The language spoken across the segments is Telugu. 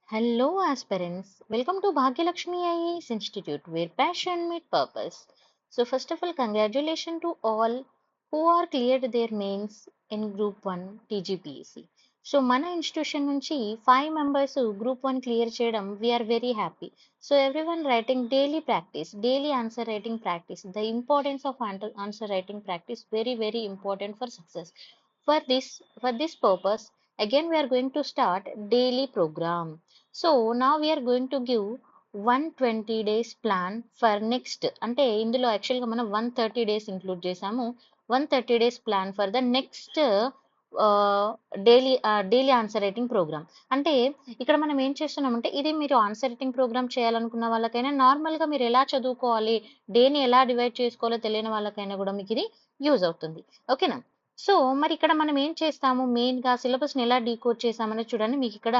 Hello, aspirants. Welcome to Bhagyalakshmi IAS Institute, where passion meets purpose. So, first of all, congratulations to all who are cleared their mains in Group 1 TGPSC. So, మన ఇన్స్టిట్యూషన్ నుంచి 5 మెంబర్స్ గ్రూప్ 1 క్లియర్ చేయడం we're very happy. So, everyone writing daily answer writing practice. The importance of answer writing practice very important for success. For this purpose, again we are going to start daily program. So now we are going to give 120 days plan for next అంటే ఇందులో యాక్చువల్గా మనం 130 డేస్ ఇంక్లూడ్ చేసాము. 130 days plan for the next daily answer writing program. అంటే ఇక్కడ మనం ఏం చేస్తున్నామంటే ఇది మీరు ఆన్సర్ రైటింగ్ ప్రోగ్రామ్ చేయాలనుకున్న వాళ్ళకైనా నార్మల్గా మీరు ఎలా చదువుకోవాలి, డేని ఎలా డివైడ్ చేసుకోవాలో తెలియని వాళ్ళకైనా కూడా మీకు ఇది యూజ్ అవుతుంది. ఓకేనా? సో మరి ఇక్కడ మనం ఏం చేస్తాము, మెయిన్గా సిలబస్ని ఎలా డీకోడ్ చేసామనేది చూడండి. మీకు ఇక్కడ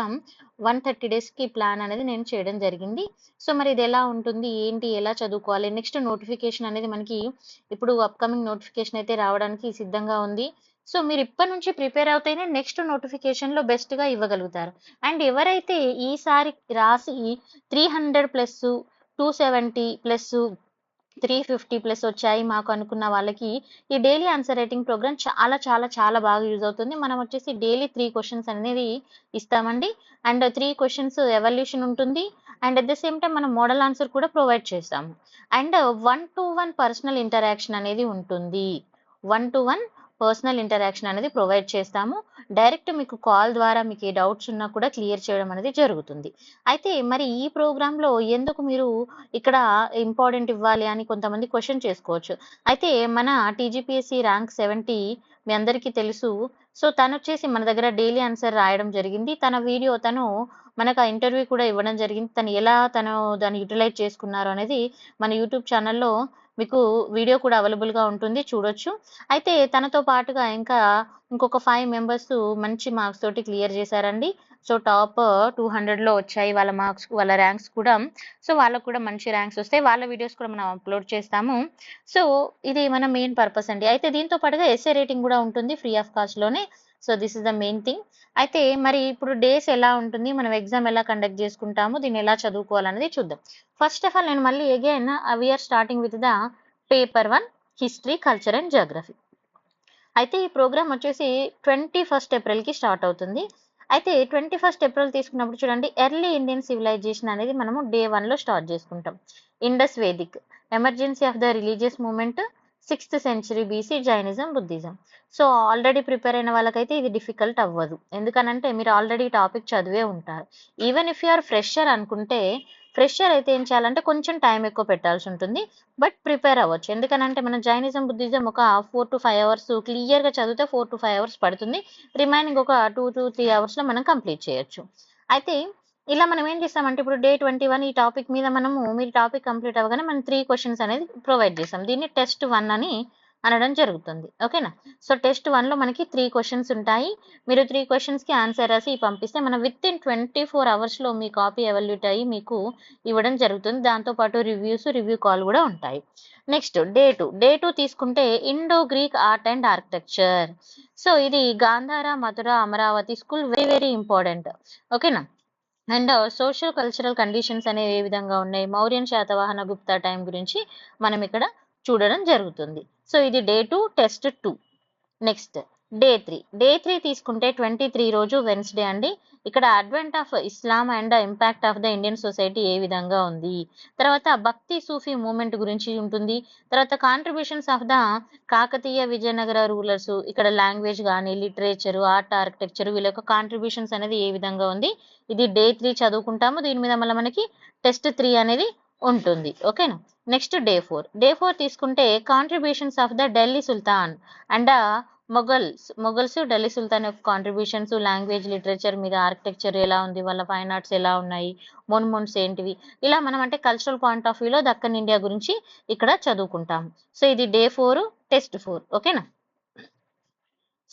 130 డేస్కి ప్లాన్ అనేది నేను చేయడం జరిగింది. సో మరి ఇది ఎలా ఉంటుంది, ఏంటి, ఎలా చదువుకోవాలి, నెక్స్ట్ నోటిఫికేషన్ అనేది మనకి ఇప్పుడు అప్కమింగ్ నోటిఫికేషన్ అయితే రావడానికి సిద్ధంగా ఉంది. సో మీరు ఇప్పటి నుంచి ప్రిపేర్ అవుతేనే నెక్స్ట్ నోటిఫికేషన్లో బెస్ట్గా ఇవ్వగలుగుతారు. అండ్ ఎవరైతే ఈసారి రాసి 300 ప్లస్ 270 ప్లస్ 350 ప్లస్ వచ్చాయి మాకు అనుకున్న వాళ్ళకి ఈ డైలీ ఆన్సర్ రైటింగ్ ప్రోగ్రామ్ చాలా చాలా చాలా బాగా యూజ్ అవుతుంది. మనం వచ్చేసి డైలీ 3 క్వశ్చన్స్ అనేది ఇస్తామండి. అండ్ 3 క్వశ్చన్స్ ఎవల్యూషన్ ఉంటుంది. And at the same time మనం మోడల్ ఆన్సర్ కూడా ప్రొవైడ్ చేస్తాము. అండ్ 1-to-1 పర్సనల్ ఇంటరాక్షన్ అనేది ఉంటుంది. 1-to-1 పర్సనల్ ఇంటరాక్షన్ అనేది ప్రొవైడ్ చేస్తాము. డైరెక్ట్ మీకు కాల్ ద్వారా మీకు ఏ డౌట్స్ ఉన్నా కూడా క్లియర్ చేయడం అనేది జరుగుతుంది. అయితే మరి ఈ ప్రోగ్రాంలో ఎందుకు మీరు ఇక్కడ ఇంపార్టెంట్ ఇవ్వాలి అని కొంతమంది క్వశ్చన్ చేసుకోవచ్చు. అయితే మన టీజీపీఎస్సీ ర్యాంక్ 70 మీ అందరికీ తెలుసు. సో తను వచ్చేసి మన దగ్గర డైలీ ఆన్సర్ రాయడం జరిగింది. తన వీడియో తను మనకు ఆ ఇంటర్వ్యూ కూడా ఇవ్వడం జరిగింది. తను దాన్ని యూటిలైజ్ చేసుకున్నారు అనేది మన యూట్యూబ్ ఛానల్లో మీకు వీడియో కూడా అవైలబుల్గా ఉంటుంది, చూడొచ్చు. అయితే తనతో పాటుగా ఇంకొక 5 మెంబర్స్ మంచి మార్క్స్ తోటి క్లియర్ చేశారండి. సో టాప్ 200లో వచ్చాయి వాళ్ళ మార్క్స్, వాళ్ళ ర్యాంక్స్ కూడా. సో వాళ్ళకు కూడా మంచి ర్యాంక్స్ వస్తాయి. వాళ్ళ వీడియోస్ కూడా మనం అప్లోడ్ చేస్తాము. సో ఇది మన మెయిన్ పర్పస్ అండి. అయితే దీంతో పాటుగా ఎస్ఏ రేటింగ్ కూడా ఉంటుంది ఫ్రీ ఆఫ్ కాస్ట్లోనే. So this is the main thing. అయితే మరి ఇప్పుడు డేస్ ఎలా ఉంటుంది, మనం ఎగ్జామ్ ఎలా కండక్ట్ చేసుకుంటాము, దీన్ని ఎలా చదువుకోవాలనేది చూద్దాం. ఫస్ట్ ఆఫ్ ఆల్ నేను మళ్ళీ again we're starting with the paper 1 history, culture and geography. అయితే ఈ ప్రోగ్రామ్ వచ్చేసి 21 ఏప్రిల్కి స్టార్ట్ అవుతుంది. అయితే 21 ఏప్రిల్ తీసుకున్నప్పుడు చూడండి, ఎర్లీ ఇండియన్ సివిలైజేషన్ అనేది మనము డే 1లో స్టార్ట్ చేసుకుంటాం. Indus vedic, emergency of the religious movement, 6th century BC, Jainism, Buddhism. So already prepare అయిన వాళ్ళకైతే ఇది డిఫికల్ట్ అవ్వదు. ఎందుకనంటే మీరు ఆల్రెడీ టాపిక్ చదివే ఉంటారు. Even if you are fresher అనుకుంటే, ఫ్రెషర్ అయితే ఏం చేయాలంటే కొంచెం టైం ఎక్కువ పెట్టాల్సి ఉంటుంది. బట్ ప్రిపేర్ అవ్వచ్చు. ఎందుకనంటే మనం జైనిజం, బుద్ధిజం ఒక 4 to 5 అవర్స్ క్లియర్గా చదివితే 4 to 5 అవర్స్ పడుతుంది. రిమైనింగ్ ఒక 2 to 3 అవర్స్లో మనం కంప్లీట్ చేయొచ్చు. అయితే ఇలా మనం ఏం చేస్తామంటే ఇప్పుడు డే 21 ఈ టాపిక్ మీద మీరు టాపిక్ కంప్లీట్ అవ్వగానే మనం 3 క్వశ్చన్స్ అనేది ప్రొవైడ్ చేస్తాం. దీన్ని టెస్ట్ 1 అని అనడం జరుగుతుంది. ఓకేనా? సో టెస్ట్ 1లో మనకి 3 క్వశ్చన్స్ ఉంటాయి. మీరు 3 క్వశ్చన్స్కి ఆన్సర్ రాసి పంపిస్తే మనం విత్ ఇన్ 24 అవర్స్లో మీ కాపీ ఎవాల్యుయేట్ అయ్యి మీకు ఇవ్వడం జరుగుతుంది. దాంతోపాటు రివ్యూ కాల్ కూడా ఉంటాయి. నెక్స్ట్ డే 2 తీసుకుంటే Indo Greek art and architecture. So ఇది గాంధార, మధుర, అమరావతి స్కూల్ వెరీ ఇంపార్టెంట్. ఓకేనా? అండ్ సోషల్ కల్చరల్ కండిషన్స్ అనేవి ఏ విధంగా ఉన్నాయి, మౌర్యన్, శాతవాహన, గుప్తా టైం గురించి మనం ఇక్కడ చూడడం జరుగుతుంది. సో ఇది డే 2 టెస్ట్ 2. నెక్స్ట్ డే 3 తీసుకుంటే 23 రోజు వెన్స్డే అండి. ఇక్కడ advent of Islam and impact of the Indian society ఏ విధంగా ఉంది, తర్వాత భక్తి సూఫీ మూమెంట్ గురించి ఉంటుంది, తర్వాత contributions of the Kakatiya Vijayanagara rulers, ఇక్కడ లాంగ్వేజ్ కానీ, లిటరేచర్, ఆర్ట్, ఆర్కిటెక్చర్ వీళ్ళ యొక్క కాంట్రిబ్యూషన్స్ అనేది ఏ విధంగా ఉంది, ఇది డే 3 చదువుకుంటాము. దీని మీద మళ్ళీ మనకి టెస్ట్ 3 అనేది ఉంటుంది. ఓకేనా? నెక్స్ట్ డే 4 తీసుకుంటే contributions of the Delhi sultan and Mughals Delhi sultan యొక్క కాంట్రిబ్యూషన్స్, లాంగ్వేజ్, లిటరేచర్ మీద, ఆర్కిటెక్చర్ ఎలా ఉంది, వాళ్ళ ఫైన్ ఆర్ట్స్ ఎలా ఉన్నాయి, మొన్మున్స్ ఏంటివి, ఇలా మనం అంటే కల్చరల్ పాయింట్ ఆఫ్ వ్యూలో దక్కన్ ఇండియా గురించి ఇక్కడ చదువుకుంటాం. సో ఇది డే 4 టెస్ట్ 4. ఓకేనా?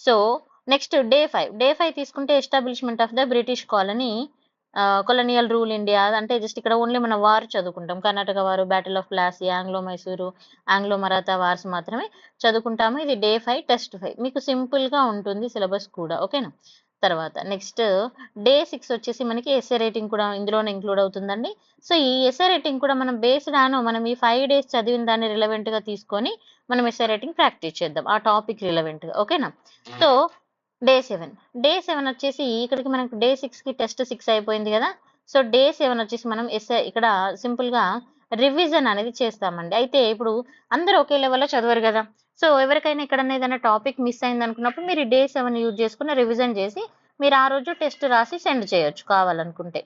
సో నెక్స్ట్ డే 5 తీసుకుంటే establishment of the British colonial rule India. అంటే జస్ట్ ఇక్కడ ఓన్లీ మన వార్ చదువుకుంటాం. కర్ణాటక వారు, battle of Plassey, Anglo Mysore, Anglo Maratha wars మాత్రమే చదువుకుంటాము. ఇది డే 5 టెస్ట్ 5. మీకు సింపుల్గా ఉంటుంది సిలబస్ కూడా. ఓకేనా? తర్వాత నెక్స్ట్ డే 6 వచ్చేసి మనకి ఎస్ఏ రైటింగ్ కూడా ఇందులోనే ఇంక్లూడ్ అవుతుందండి. సో ఈ ఎస్ఏ రైటింగ్ కూడా మనం బేస్డ్ ఆన్ మనం ఈ 5 డేస్ చదివిన దాన్ని రిలవెంట్‌గా తీసుకొని మనం ఎస్ఏ రైటింగ్ ప్రాక్టీస్ చేద్దాం. ఆ టాపిక్ రిలవెంట్‌గా. ఓకేనా? So day 7. డే 7 వచ్చేసి ఇక్కడికి మనకు డే 6కి టెస్ట్ 6 అయిపోయింది కదా! సో డే 7 వచ్చేసి మనం ఎస్ఏ ఇక్కడ సింపుల్‌గా రివిజన్ అనేది చేస్తామండి. అయితే ఇప్పుడు అందరూ ఒకే లెవెల్‌లో చదవరు కదా! సో ఎవరికైనా ఎక్కడన్నా ఏదైనా టాపిక్ మిస్ అయిందనుకున్నప్పుడు మీరు డే 7 యూజ్ చేసుకొని రివిజన్ చేసి మీరు ఆ రోజు టెస్ట్ రాసి సెండ్ చేయొచ్చు కావాలనుకుంటే.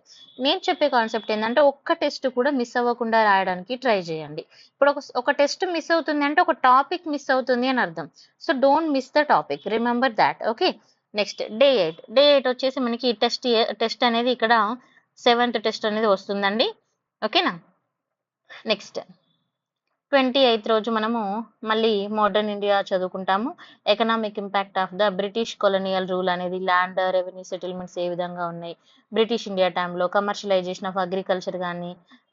నేను చెప్పే కాన్సెప్ట్ ఏందంటే ఒక్క టెస్ట్ కూడా మిస్ అవ్వకుండా రాయడానికి ట్రై చేయండి. ఇప్పుడు ఒక టెస్ట్ మిస్ అవుతుంది అంటే ఒక టాపిక్ మిస్ అవుతుంది అని అర్థం. So don't miss the topic. Remember thought. Okay. Next day 8. Day 8 వచ్చేసి మనకి టెస్ట్ అనేది ఇక్కడ 7th టెస్ట్ అనేది వస్తుందండి. ఓకేనా? నెక్స్ట్ 28th రోజు మనము మళ్ళీ మోడర్న్ ఇండియా చదువుకుంటాము. Economic impact of the British colonial rule అనేది ల్యాండ్, రెవెన్యూ సెటిల్మెంట్స్ ఏ విధంగా ఉన్నాయి. బ్రిటిష్ ఇండియా టైంలో కమర్షియలైజేషన్ ఆఫ్ అగ్రికల్చర్ గాని,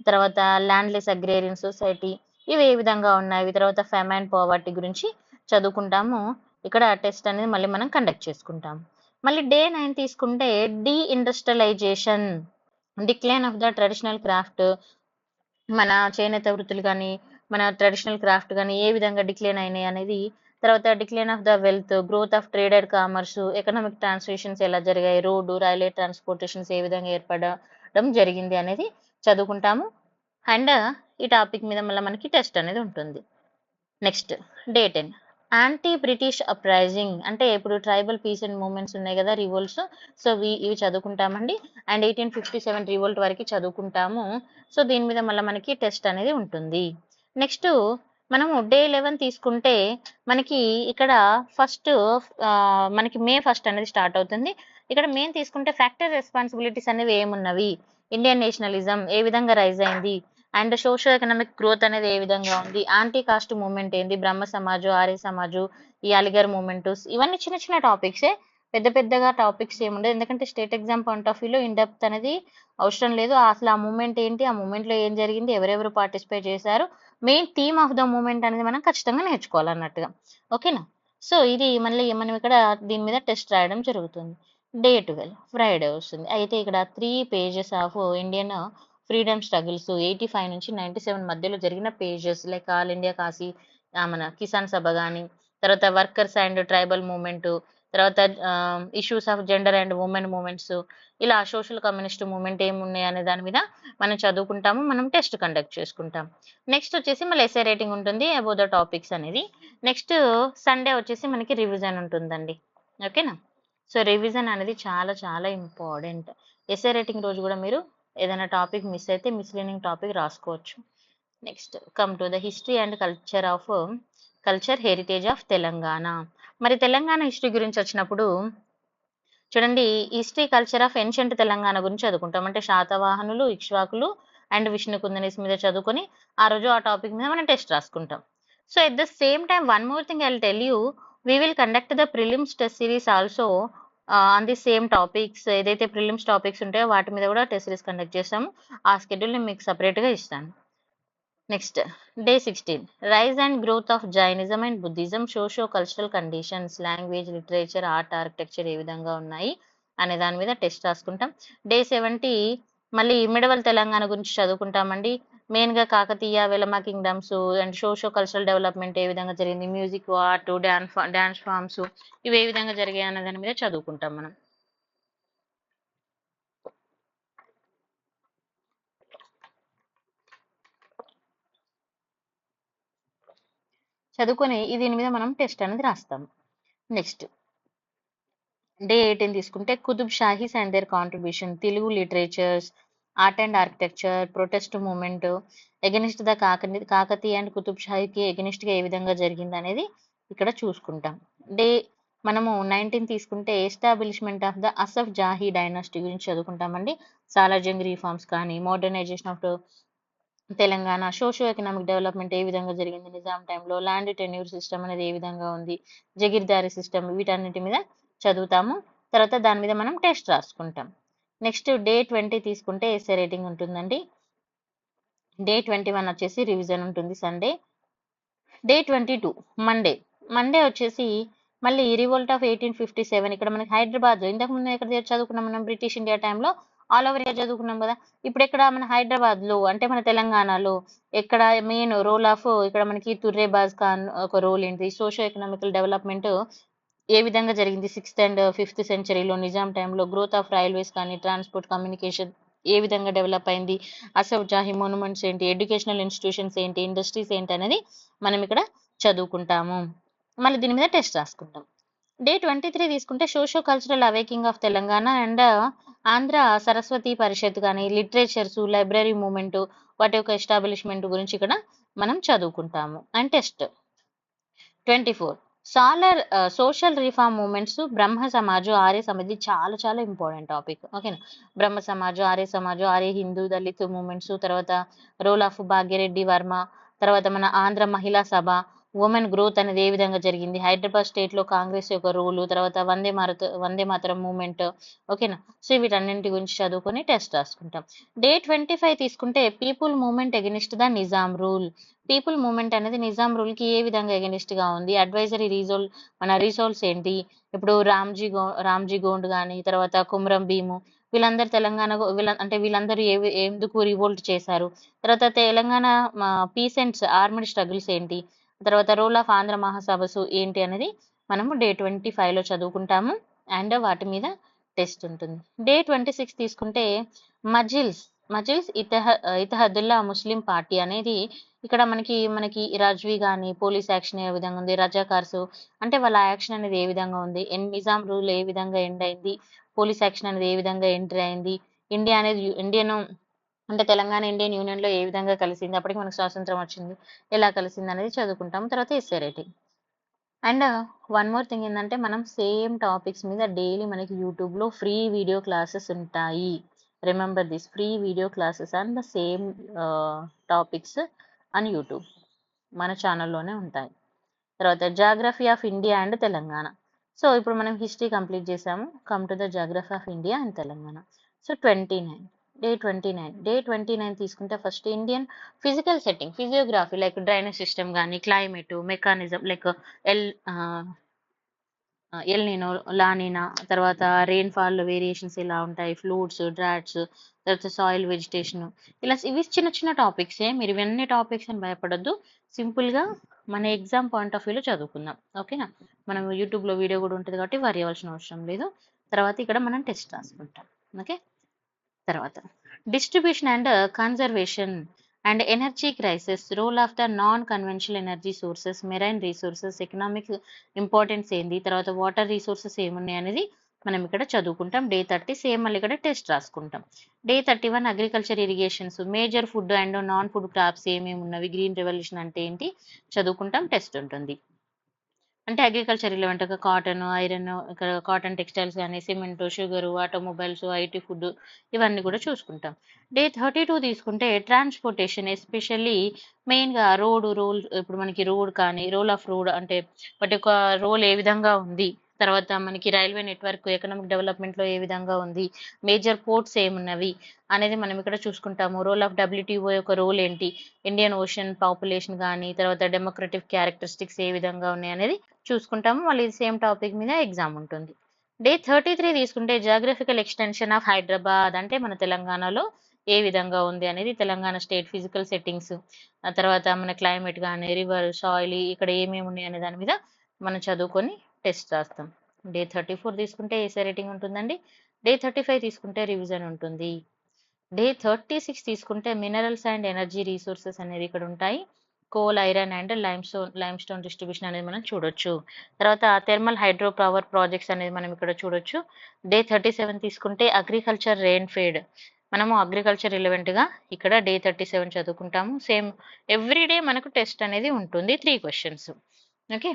తర్వాత ల్యాండ్‌లెస్ అగ్రేరియన్ సొసైటీ ఇవి ఏ విధంగా ఉన్నాయి. తర్వాత ఫెమైన్, పావర్టీ గురించి చదువుకుంటాము. ఇక్కడ టెస్ట్ అనేది మళ్ళీ మనం కండక్ట్ చేసుకుంటాం. మళ్ళీ డే 9 తీసుకుంటే deindustrialization, decline of the traditional craft, మన చేనేత వృత్తులు గాని, మన ట్రెడిషనల్ క్రాఫ్ట్ గాని ఏ విధంగా డిక్లైన్ అయినాయి అనేది, తర్వాత decline of the wealth, growth of traded commerce, economic translations ఎలా జరిగాయి, రోడ్డు, రైల్వే ట్రాన్స్‌పోర్టేషన్స్ ఏ విధంగా ఏర్పడడం జరిగింది అనేది చదువుకుంటాము. అండ్ ఈ టాపిక్ మీద మళ్ళీ మనకి టెస్ట్ అనేది ఉంటుంది. Next day 10. Anti British uprising అంటే ఇప్పుడు ట్రైబల్ పీస్ అండ్ మూవ్మెంట్స్ ఉన్నాయి కదా, రివోల్ట్స్. సో ఇవి చదువుకుంటామండి. అండ్ 1857 రివోల్ట్ వరకు చదువుకుంటాము. సో దీని మీద మళ్ళీ మనకి టెస్ట్ అనేది ఉంటుంది. నెక్స్ట్ మనము డే 11 తీసుకుంటే మనకి ఇక్కడ ఫస్ట్ మనకి మే 1 అనేది స్టార్ట్ అవుతుంది. ఇక్కడ మెయిన్ తీసుకుంటే ఫ్యాక్టర్ రెస్పాన్సిబిలిటీస్ అనేవి ఏమున్నవి, ఇండియన్ నేషనలిజం ఏ విధంగా రైజ్ అయింది, అండ్ సోషల్ ఎకనామిక్ గ్రోత్ అనేది ఏ విధంగా ఉంది, యాంటీ కాస్ట్ మూవ్మెంట్ ఏంది, బ్రహ్మ సమాజు, ఆర్య సమాజు, ఈ అలిగర్ మూవ్మెంట్, ఇవన్నీ చిన్న చిన్న టాపిక్సే. పెద్ద పెద్దగా టాపిక్స్ ఏముండదు. ఎందుకంటే స్టేట్ ఎగ్జామ్ పాయింట్ ఆఫ్ వ్యూలో ఇన్ డెప్త్ అనేది అవసరం లేదు. అసలు ఆ మూమెంట్ ఏంటి, ఆ మూమెంట్లో ఏం జరిగింది, ఎవరెవరు పార్టిసిపేట్ చేశారు, main theme of the movement అనేది మనం ఖచ్చితంగా నేర్చుకోవాలన్నట్టుగా. ఓకేనా? సో ఇది మళ్ళీ మనం ఇక్కడ దీని మీద టెస్ట్ రాయడం జరుగుతుంది. డే 12 ఫ్రైడే వస్తుంది. అయితే ఇక్కడ 3 pages of Indian freedom struggles 85 నుంచి 97 మధ్యలో జరిగిన pages like all India Kashi, మన కిసాన్ సభ కానీ, తర్వాత వర్కర్స్ అండ్ ట్రైబల్ మూవ్మెంట్, తర్వాత issues of gender and women movements, ఇలా సోషల్ కమ్యూనిస్ట్ మూవ్మెంట్ ఏమున్నాయి అనే దాని మీద మనం చదువుకుంటాము. మనం టెస్ట్ కండక్ట్ చేసుకుంటాం. నెక్స్ట్ వచ్చేసి మళ్ళీ ఎస్ఏ రైటింగ్ ఉంటుంది అబౌట్ ద టాపిక్స్ అనేది. నెక్స్ట్ సండే వచ్చేసి మనకి రివిజన్ ఉంటుందండి. ఓకేనా? సో రివిజన్ అనేది చాలా చాలా ఇంపార్టెంట్. ఎస్ఏ రైటింగ్ రోజు కూడా మీరు ఏదైనా టాపిక్ మిస్ అయితే మిస్లీనింగ్ టాపిక్ రాసుకోవచ్చు. Next come to the history and culture heritage of Telangana. మరి తెలంగాణ హిస్టరీ గురించి వచ్చినప్పుడు చూడండి, history culture of ancient Telangana గురించి చదువుకుంటాం. అంటే శాతవాహనులు, ఇక్ష్వాకులు అండ్ విష్ణుకుందనీస్ మీద చదువుకొని ఆ రోజు ఆ టాపిక్ మీద మనం టెస్ట్ రాసుకుంటాం. So at the same time one more thing I will tell you, we will conduct the prelims test series also on the same topics. ఏదైతే ప్రిలిమ్స్ టాపిక్స్ ఉంటాయో వాటి మీద కూడా టెస్ట్ సిరీస్ కండక్ట్ చేస్తాము. ఆ షెడ్యూల్ నేను మీకు సపరేట్గా ఇస్తాను. Next day 16 rise and growth of Jainism and Buddhism, socio cultural conditions, language, literature, art, architecture ఏ విధంగా ఉన్నాయి అనే దాని మీద టెస్ట్ రాసుకుంటాం. డే 70 మళ్ళీ మిడవల్ తెలంగాణ గురించి చదువుకుంటామండి. మెయిన్గా Kakatiya, Velama kingdoms and socio cultural development ఏ విధంగా జరిగింది, మ్యూజిక్, ఆర్ట్, డాన్స్ ఫామ్స్ ఇవి ఏ విధంగా జరిగాయి అనే దాని మీద చదువుకుంటాం మనం. చదువుకొని దీని మీద మనం టెస్ట్ అనేది రాస్తాం. నెక్స్ట్ డే 18 తీసుకుంటే Qutb Shahis and there contribution, Telugu literatures, art and architecture, protest movement against the Kakatiya and Qutb షాహీకి ఎగెనిస్ట్గా ఏ విధంగా జరిగింది అనేది ఇక్కడ చూసుకుంటాం. డే మనము 19 తీసుకుంటే establishment of the Asaf Jahi dynasty గురించి చదువుకుంటామండి. సాలార్జంగ్ రీఫార్మ్స్ కానీ, modernisation of Telangana, socio economic development ఏ విధంగా జరిగింది నిజాం టైంలో, ల్యాండ్ టెన్యూర్ సిస్టమ్ అనేది ఏ విధంగా ఉంది, జగీర్దారీ సిస్టమ్, వీటన్నిటి మీద చదువుతాము. తర్వాత దాని మీద మనం టెస్ట్ రాసుకుంటాం. నెక్స్ట్ డే 20 తీసుకుంటే ఎస్ఏ రేటింగ్ ఉంటుందండి. డే 21 వచ్చేసి రివిజన్ ఉంటుంది సండే. డే 22 మండే వచ్చేసి మళ్ళీ రివోల్ట్ ఆఫ్ 1857 ఇక్కడ మనకి హైదరాబాద్, ఇంతకు ముందు ఎక్కడ చదువుకున్నాం మనం, బ్రిటిష్ ఇండియా టైంలో ఆల్ ఓవర్ ఇండియా చదువుకున్నాం కదా. ఇప్పుడు ఇక్కడ మన హైదరాబాద్ లో అంటే మన తెలంగాణలో ఎక్కడ మెయిన్ రోల్ ఆఫ్, ఇక్కడ మనకి తుర్రేబాజ్ ఖాన్ ఒక రోల్ ఏంటి, సోషో ఎకనామికల్ డెవలప్మెంట్ ఏ విధంగా జరిగింది 6th and 5th సెంచరీలో నిజాం టైంలో, గ్రోత్ ఆఫ్ రైల్వేస్ కానీ ట్రాన్స్పోర్ట్ కమ్యూనికేషన్ ఏ విధంగా డెవలప్ అయింది, అసఫ్ జాహీ మోనుమెంట్స్ ఏంటి, ఎడ్యుకేషనల్ ఇన్స్టిట్యూషన్స్ ఏంటి, ఇండస్ట్రీస్ ఏంటి అనేది మనం ఇక్కడ చదువుకుంటాము. మళ్ళీ దీని మీద టెస్ట్ రాసుకుంటాం. డే 23 తీసుకుంటే socio cultural awakening of Telangana and Andhra Saraswati Parishad కానీ, లిటరేచర్స్, లైబ్రరీ మూవ్మెంట్, వాటి యొక్క ఎస్టాబ్లిష్మెంట్ గురించి ఇక్కడ మనం చదువుకుంటాము. And test 24 social reform movements, Brahma సమాజం, ఆర్య సమాజ్, చాలా చాలా ఇంపార్టెంట్ టాపిక్. ఓకేనా. బ్రహ్మ సమాజం, ఆర్య హిందూ దళిత్ మూవ్మెంట్స్, తర్వాత రోల్ ఆఫ్ భాగ్యరెడ్డి వర్మ, తర్వాత మన ఆంధ్ర మహిళా సభ, ఉమెన్ గ్రోత్ అనేది ఏ విధంగా జరిగింది, హైదరాబాద్ స్టేట్ లో కాంగ్రెస్ యొక్క రోలు, తర్వాత వందే మాతరం మూవ్మెంట్. ఓకేనా. సో వీటన్నింటి గురించి చదువుకొని టెస్ట్ రాసుకుంటాం. డే 25 తీసుకుంటే people movement against the Nizam rule. People movement అనేది నిజాం రూల్ కి ఏ విధంగా ఎగెనిస్ట్ గా ఉంది, అడ్వైజరీ రిజోల్వ్స్ ఏంటి, ఇప్పుడు రామ్జీ గోండ్ కానీ, తర్వాత కుమ్రం భీము, వీళ్ళందరూ తెలంగాణ వీళ్ళందరూ ఎందుకు రివోల్ట్ చేశారు, తర్వాత తెలంగాణ పీసెంట్స్ ఆర్మడ్ స్ట్రగుల్స్ ఏంటి, తర్వాత రోల్ ఆఫ్ ఆంధ్ర మహాసభసు ఏంటి అనేది మనము డే 25 లో చదువుకుంటాము. అండ్ వాటి మీద టెస్ట్ ఉంటుంది. డే 26 తీసుకుంటే మజిల్స్ ఇతహదుల్లా ముస్లిం పార్టీ అనేది ఇక్కడ మనకి రజ్వీ కానీ పోలీస్ యాక్షన్ ఏ విధంగా ఉంది, రజాకార్స్ అంటే వాళ్ళ యాక్షన్ అనేది ఏ విధంగా ఉంది, నిజాం రూల్ ఏ విధంగా ఎండ్ అయింది, పోలీస్ యాక్షన్ అనేది ఏ విధంగా ఎంట్రీ అయింది, ఇండియా అనేది ఇండియన్ అంటే తెలంగాణ ఇండియన్ యూనియన్ లో ఏ విధంగా కలిసింది, అప్పటికి మనకు స్వాతంత్రం వచ్చింది, ఎలా కలిసింది అనేది చదువుకుంటాం. తర్వాత essay writing. And one more thing ఏంటంటే మనం సేమ్ టాపిక్స్ మీద డైలీ మనకి యూట్యూబ్ లో ఫ్రీ వీడియో క్లాసెస్ ఉంటాయి. Remember this, free video classes and the same topics on YouTube మన ఛానల్లోనే ఉంటాయి. తర్వాత geography of India and Telangana. So ఇప్పుడు మనం హిస్టరీ కంప్లీట్ చేసాము. Come to the geography of India and Telangana. So day 29 తీసుకుంటే first Indian physical setting, physiography like drainage system కానీ, climate, mechanism like L El Niño, La Niña, తర్వాత రెయిన్ఫాల్ వేరియేషన్స్ ఎలా ఉంటాయి, ఫ్లూడ్స్, డ్రాట్స్, తర్వాత సాయిల్ వెజిటేషన్, ఇలా ఇవి చిన్న చిన్న టాపిక్సే. మీరు ఇవన్నీ టాపిక్స్ అని భయపడొద్దు. సింపుల్గా మన ఎగ్జామ్ పాయింట్ ఆఫ్ వ్యూలో చదువుకుందాం. ఓకేనా. మనం యూట్యూబ్లో వీడియో కూడా ఉంటుంది కాబట్టి వరి అవ్వాల్సిన అవసరం లేదు. తర్వాత ఇక్కడ మనం టెస్ట్ రాసుకుంటాం. ఓకే. తర్వాత distribution and conservation and energy crisis, role of the non conventional energy sources, marine resources, economic importance ఏంది, తర్వాత వాటర్ రిసోర్సెస్ ఏమున్నాయి అనేది మనం ఇక్కడ చదువుకుంటాం. డే 30 సేమ్ మళ్ళీ ఇక్కడ టెస్ట్ రాసుకుంటాం. Day 31 agriculture irrigations, major food and non food crops ఏమేమి ఉన్నవి, గ్రీన్ రెవల్యూషన్ అంటే ఏంటి చదువుకుంటాం. టెస్ట్ ఉంటుంది. అంటే అగ్రికల్చర్ రిలవెంట్గా కాటన్, ఐరన్, ఇక్కడ కాటన్ టెక్స్టైల్స్ కానీ, cement, sugar, automobiles, IT food, ఇవన్నీ కూడా చూసుకుంటాం. డే 32 తీసుకుంటే ట్రాన్స్పోర్టేషన్, ఎస్పెషల్లీ మెయిన్గా రోల్, ఇప్పుడు మనకి రోడ్ కానీ, రోల్ ఆఫ్ రోడ్ అంటే వాటి యొక్క రోల్ ఏ విధంగా ఉంది, తర్వాత మనకి రైల్వే నెట్వర్క్ ఎకనామిక్ డెవలప్మెంట్లో ఏ విధంగా ఉంది, మేజర్ పోర్ట్స్ ఏమున్నవి అనేది మనం ఇక్కడ చూసుకుంటాము. రోల్ ఆఫ్ డబ్ల్యూటీఓ యొక్క రోల్ ఏంటి, ఇండియన్ ఓషన్ పాపులేషన్ కానీ, తర్వాత డెమోక్రటిక్ క్యారెక్టరిస్టిక్స్ ఏ విధంగా ఉన్నాయి అనేది చూసుకుంటాము. మళ్ళీ సేమ్ టాపిక్ మీద ఎగ్జామ్ ఉంటుంది. డే 33 తీసుకుంటే జాగ్రఫికల్ ఎక్స్టెన్షన్ ఆఫ్ హైదరాబాద్ అంటే మన తెలంగాణలో ఏ విధంగా ఉంది అనేది, తెలంగాణ స్టేట్ ఫిజికల్ సెట్టింగ్స్, ఆ తర్వాత మన క్లైమేట్ కానీ, రివర్, సాయిల్ ఇక్కడ ఏమేమి ఉన్నాయి అనే దాని మీద మనం చదువుకొని టెస్ట్ రాస్తాం. డే 34 తీసుకుంటే ఎస్సే రైటింగ్ ఉంటుందండి. డే 35 తీసుకుంటే రివిజన్ ఉంటుంది. డే 36 తీసుకుంటే మినరల్స్ అండ్ ఎనర్జీ రిసోర్సెస్ అనేవి ఇక్కడ ఉంటాయి. Coal, iron and limestone distribution అనేది మనం చూడొచ్చు. తర్వాత థెర్మల్ హైడ్రో పవర్ ప్రాజెక్ట్స్ అనేది మనం ఇక్కడ చూడొచ్చు. డే 37 తీసుకుంటే అగ్రికల్చర్ రెయిన్ ఫేడ్, మనము అగ్రికల్చర్ రిలవెంట్గా ఇక్కడ డే 37 చదువుకుంటాము. సేమ్ ఎవ్రీడే మనకు టెస్ట్ అనేది ఉంటుంది, 3 questions. ఓకే.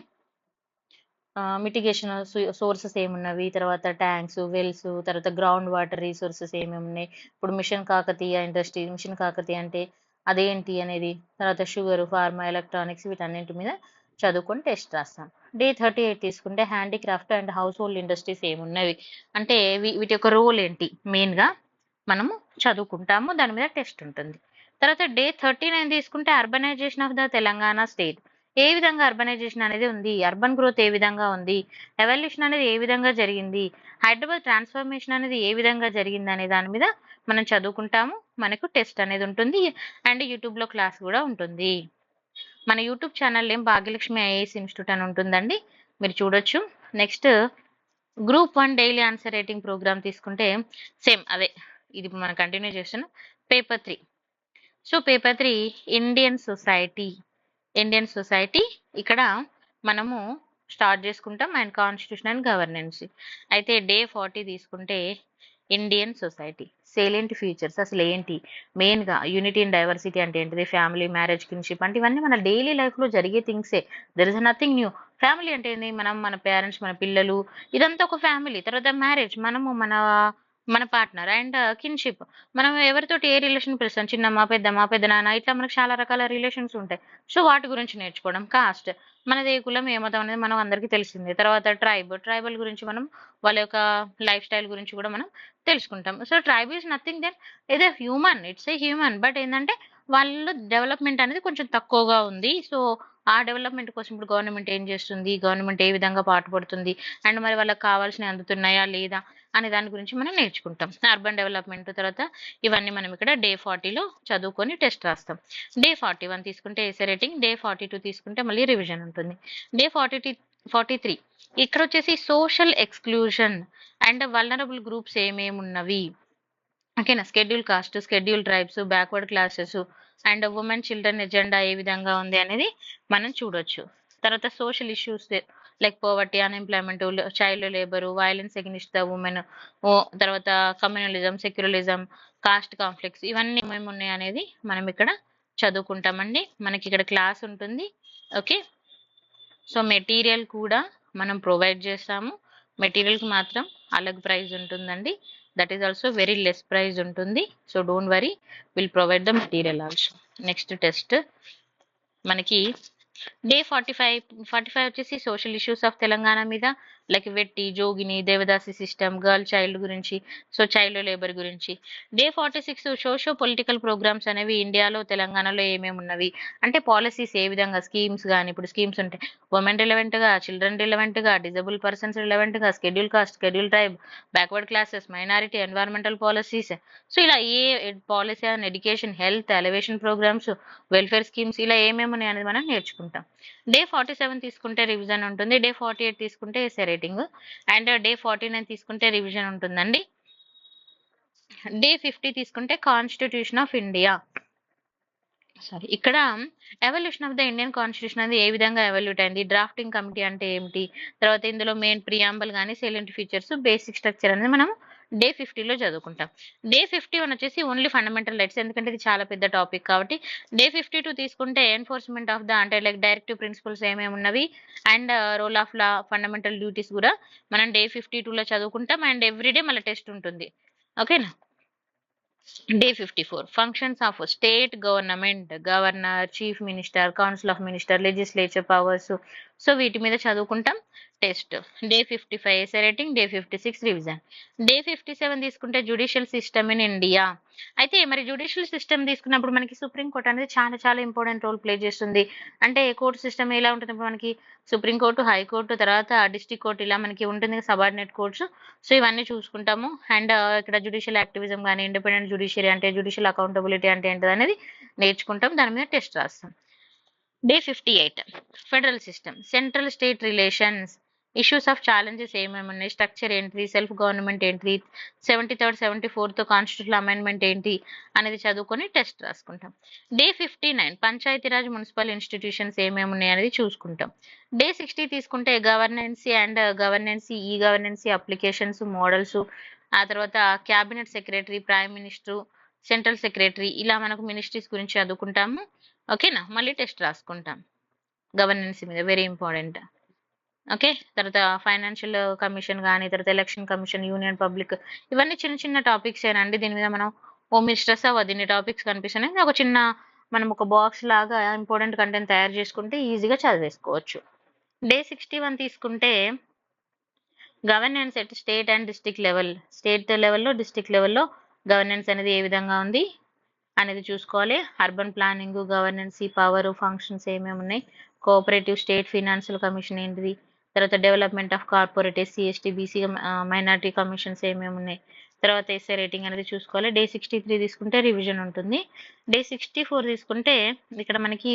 మిటిగేషన్ సోర్సెస్ ఏమున్నవి, తర్వాత ట్యాంక్స్, వెల్స్, తర్వాత గ్రౌండ్ వాటర్ రిసోర్సెస్ ఏమేమి ఉన్నాయి, ఇప్పుడు mission Kakatiya industry, mission Kakatiya అంటే అదేంటి అనేది, తర్వాత షుగర్, ఫార్మా, ఎలక్ట్రానిక్స్, వీటన్నింటి మీద చదువుకొని టెస్ట్ రాస్తాం. డే 38 తీసుకుంటే handicraft and house hold industries ఏమున్నవి అంటే వీటి యొక్క రోల్ ఏంటి మెయిన్గా మనము చదువుకుంటాము. దాని మీద టెస్ట్ ఉంటుంది. తర్వాత డే 39 తీసుకుంటే urbanisation of the Telangana state, ఏ విధంగా అర్బనైజేషన్ అనేది ఉంది, అర్బన్ గ్రోత్ ఏ విధంగా ఉంది, ఎవల్యూషన్ అనేది ఏ విధంగా జరిగింది, హైదరాబాద్ ట్రాన్స్ఫర్మేషన్ అనేది ఏ విధంగా జరిగింది అనే దాని మీద మనం చదువుకుంటాము. మనకు టెస్ట్ అనేది ఉంటుంది అండ్ యూట్యూబ్లో క్లాస్ కూడా ఉంటుంది. మన YouTube channel name Bhagyalakshmi IAS institute అని ఉంటుందండి, మీరు చూడొచ్చు. Next group 1 daily answer writing program తీసుకుంటే సేమ్ అదే, ఇది మనం కంటిన్యూ చేస్తున్నాం. Paper 3. So paper 3 Indian society. Indian society ఇక్కడ మనము స్టార్ట్ చేసుకుంటాం అండ్ కాన్స్టిట్యూషన్ అండ్ గవర్నెన్స్. అయితే డే 40 తీసుకుంటే ఇండియన్ సొసైటీ సేలియంట్ ఫీచర్స్ అసలు ఏంటి, మెయిన్గా యూనిటీ అండ్ డైవర్సిటీ అంటే ఏంటిది, ఫ్యామిలీ, మ్యారేజ్, కిన్షిప్ అంటే ఇవన్నీ మన డైలీ లైఫ్లో జరిగే థింగ్సే. There is nothing new. Family అంటే ఏంది, మనం, మన పేరెంట్స్, మన పిల్లలు, ఇదంతా ఒక ఫ్యామిలీ. తర్వాత మ్యారేజ్, మనము మన మన పార్ట్నర్ అండ్ కిన్షిప్, మనం ఎవరితోటి ఏ రిలేషన్ పిలుస్తాం, చిన్నమ్మ, పెద్దమ్మ, పెద్దనాన్న, ఇట్లా మనకు చాలా రకాల రిలేషన్స్ ఉంటాయి. సో వాటి గురించి నేర్చుకోవడం. కాస్ట్, మనది ఏ కులం, ఏ మతం అనేది మనం అందరికీ తెలిసిందే. తర్వాత ట్రైబల్ గురించి మనం వాళ్ళ యొక్క లైఫ్ స్టైల్ గురించి కూడా మనం తెలుసుకుంటాం. So tribe is nothing than ఇదే human, it's a human. But ఏంటంటే వాళ్ళు డెవలప్మెంట్ అనేది కొంచెం తక్కువగా ఉంది. సో ఆ డెవలప్మెంట్ కోసం ఇప్పుడు గవర్నమెంట్ ఏం చేస్తుంది, గవర్నమెంట్ ఏ విధంగా పాటుపడుతుంది అండ్ మరి వాళ్ళకి కావాల్సినవి అందుతున్నాయా లేదా అనే దాని గురించి మనం నేర్చుకుంటాం. అర్బన్ డెవలప్మెంట్ తర్వాత ఇవన్నీ మనం ఇక్కడ డే 40లో చదువుకొని టెస్ట్ రాస్తాం. డే 41 తీసుకుంటే ఎస్ఏ రేటింగ్, డే 42 తీసుకుంటే మళ్ళీ రివిజన్ ఉంటుంది. డే 43 ఇక్కడ వచ్చేసి social exclusion and vulnerable groups ఏమేమి ఉన్నవి, ఓకేనా. Schedule caste, schedule tribes, backward classes and women children agenda ఏ విధంగా ఉంది అనేది మనం చూడొచ్చు. తర్వాత social issues like poverty, unemployment, child labour, violence against the women, తర్వాత కమ్యూనలిజం, సెక్యులరిజం, కాస్ట్ కాన్ఫ్లిక్ట్స్, ఇవన్నీ ఏమేమి ఉన్నాయి అనేది మనం ఇక్కడ చదువుకుంటామండి. మనకి ఇక్కడ క్లాస్ ఉంటుంది. ఓకే, సో మెటీరియల్ కూడా మనం ప్రొవైడ్ చేస్తాము. మెటీరియల్కి మాత్రం అలగ్ ప్రైస్ ఉంటుందండి. That is also very less price ఉంటుంది. So don't worry, will provide the material also. Next test మనకి డే 45 వచ్చేసి సోషల్ ఇష్యూస్ ఆఫ్ తెలంగాణ మీద, లైక్ వెట్టి, జోగిని, దేవదాసి సిస్టమ్, గర్ల్ చైల్డ్ గురించి, సో చైల్డ్ లేబర్ గురించి. డే 46 సోషో పొలిటికల్ ప్రోగ్రామ్స్ అనేవి ఇండియాలో, తెలంగాణలో ఏమేమి ఉన్నవి అంటే పాలసీస్ ఏ విధంగా, స్కీమ్స్ కానీ, ఇప్పుడు స్కీమ్స్ ఉంటాయి ఉమెన్ రిలవెంట్గా, చిల్డ్రన్ రిలవెంట్గా, డిజబుల్ పర్సన్స్ రిలవెంట్గా, schedule caste, schedule tribe, backward classes, minority, environmental policies. So ఇలా ఏ policy and education, health, elevation programmes, welfare schemes, ఇలా ఏమేమి ఉన్నాయి అనేది మనం నేర్చుకుంటాం. డే 47 తీసుకుంటే రివిజన్ ఉంటుంది. డే 48 తీసుకుంటే ఎస్ఏ రేటింగ్ అండ్ డే 49 తీసుకుంటే రివిజన్ ఉంటుందండి. డే 50 తీసుకుంటే కాన్స్టిట్యూషన్ ఆఫ్ ఇండియా. సారీ, ఇక్కడ evolution of the Indian constitution అనేది ఏ విధంగా ఎవల్యూట్ అయింది, డ్రాఫ్టింగ్ కమిటీ అంటే ఏమిటి, తర్వాత ఇందులో మెయిన్ ప్రియాంబల్ కానీ, సెలెంట్ ఫీచర్స్, బేసిక్ స్ట్రక్చర్ అనేది మనం డే 50లో చదువుకుంటాం. డే 51 వచ్చేసి ఓన్లీ ఫండమెంటల్ రైట్స్, ఎందుకంటే ఇది చాలా పెద్ద టాపిక్ కాబట్టి. డే 52 తీసుకుంటే ఎన్ఫోర్స్మెంట్ ఆఫ్ ద అంటే లైక్ డైరెక్టివ్ ప్రిన్సిపల్స్ ఏమేమి ఉన్నవి and role of law, fundamental duties కూడా మనం డే 52లో చదువుకుంటాం. అండ్ ఎవ్రీడే మళ్ళీ టెస్ట్ ఉంటుంది. ఓకేనా. Day 54 functions of state government, governor, chief minister, council of minister, legislature powers, so వీటి మీద చదువుకుంటాం. Test day 55 essay writing, day 56 revision. Day 57 తీసుకుంటే జ్యుడిషియల్ సిస్టమ్ ఇన్ ఇండియా. అయితే మరి జ్యుడిషియల్ సిస్టమ్ తీసుకున్నప్పుడు మనకి సుప్రీం కోర్ట్ అనేది చాలా చాలా ఇంపార్టెంట్ రోల్ ప్లే చేస్తుంది. అంటే కోర్టు సిస్టమ్ ఎలా ఉంటుంది, ఇప్పుడు మనకి సుప్రీం కోర్టు, హైకోర్టు, తర్వాత డిస్ట్రిక్ట్ కోర్టు, ఇలా మనకి ఉంటుంది సబార్డినేట్ కోర్ట్స్. సో ఇవన్నీ చూసుకుంటాము. అండ్ ఇక్కడ జ్యుడిషియల్ యాక్టివిజం కానీ, ఇండిపెండెంట్ జ్యుడిషియరీ అంటే, జ్యుడిషియల్ అకౌంటబిలిటీ అంటే ఏంటిది అనేది నేర్చుకుంటాం. దాని మీద టెస్ట్ రాస్తాం. Day 58 federal system, central state relations, issues of challenges ఏమేమి ఉన్నాయి, స్ట్రక్చర్ ఏంటి, సెల్ఫ్ గవర్నమెంట్ ఏంటి, 73rd 74th కాన్స్టిట్యూషనల్ అమెండ్మెంట్ ఏంటి అనేది చదువుకొని టెస్ట్ రాసుకుంటాం. డే 59 పంచాయతీరాజ్, మున్సిపల్ ఇన్స్టిట్యూషన్స్ ఏమేమి ఉన్నాయి అనేది చూసుకుంటాం. డే 60 తీసుకుంటే గవర్నెన్సీ అండ్ గవర్నెన్సీ, ఈ గవర్నెన్సీ అప్లికేషన్స్, మోడల్స్, ఆ తర్వాత cabinet secretary, prime minister, central secretary, ఇలా మనకు మినిస్ట్రీస్ గురించి చదువుకుంటాము. ఓకేనా. మళ్ళీ టెస్ట్ రాసుకుంటాం గవర్నెన్స్ మీద, వెరీ ఇంపార్టెంట్. ఓకే, తర్వాత ఫైనాన్షియల్ కమిషన్ కానీ, తర్వాత ఎలక్షన్ కమిషన్, యూనియన్ పబ్లిక్, ఇవన్నీ చిన్న చిన్న టాపిక్స్ ఏనండి. దీని మీద మనం మీరు స్ట్రెస్ అవ్వదు, ఇన్ని టాపిక్స్ కనిపిస్తున్నాయి. ఒక చిన్న మనం ఒక బాక్స్ లాగా ఇంపార్టెంట్ కంటెంట్ తయారు చేసుకుంటే ఈజీగా చదివేసుకోవచ్చు. డే 61 తీసుకుంటే governance at state and district level, state లెవెల్లో, డిస్ట్రిక్ట్ లెవెల్లో గవర్నెన్స్ అనేది ఏ విధంగా ఉంది అనేది చూసుకోవాలి. Urban planning, governance, power, functions ఏమేమి ఉన్నాయి, కోఆపరేటివ్ స్టేట్ ఫినాన్షియల్ కమిషన్ ఏంటిది, తర్వాత development of corporate SC ST BC minority commissions ఏమేమి ఉన్నాయి, తర్వాత ఎస్ఏ రేటింగ్ అనేది చూసుకోవాలి. డే 63 తీసుకుంటే రివిజన్ ఉంటుంది. డే 64 తీసుకుంటే ఇక్కడ మనకి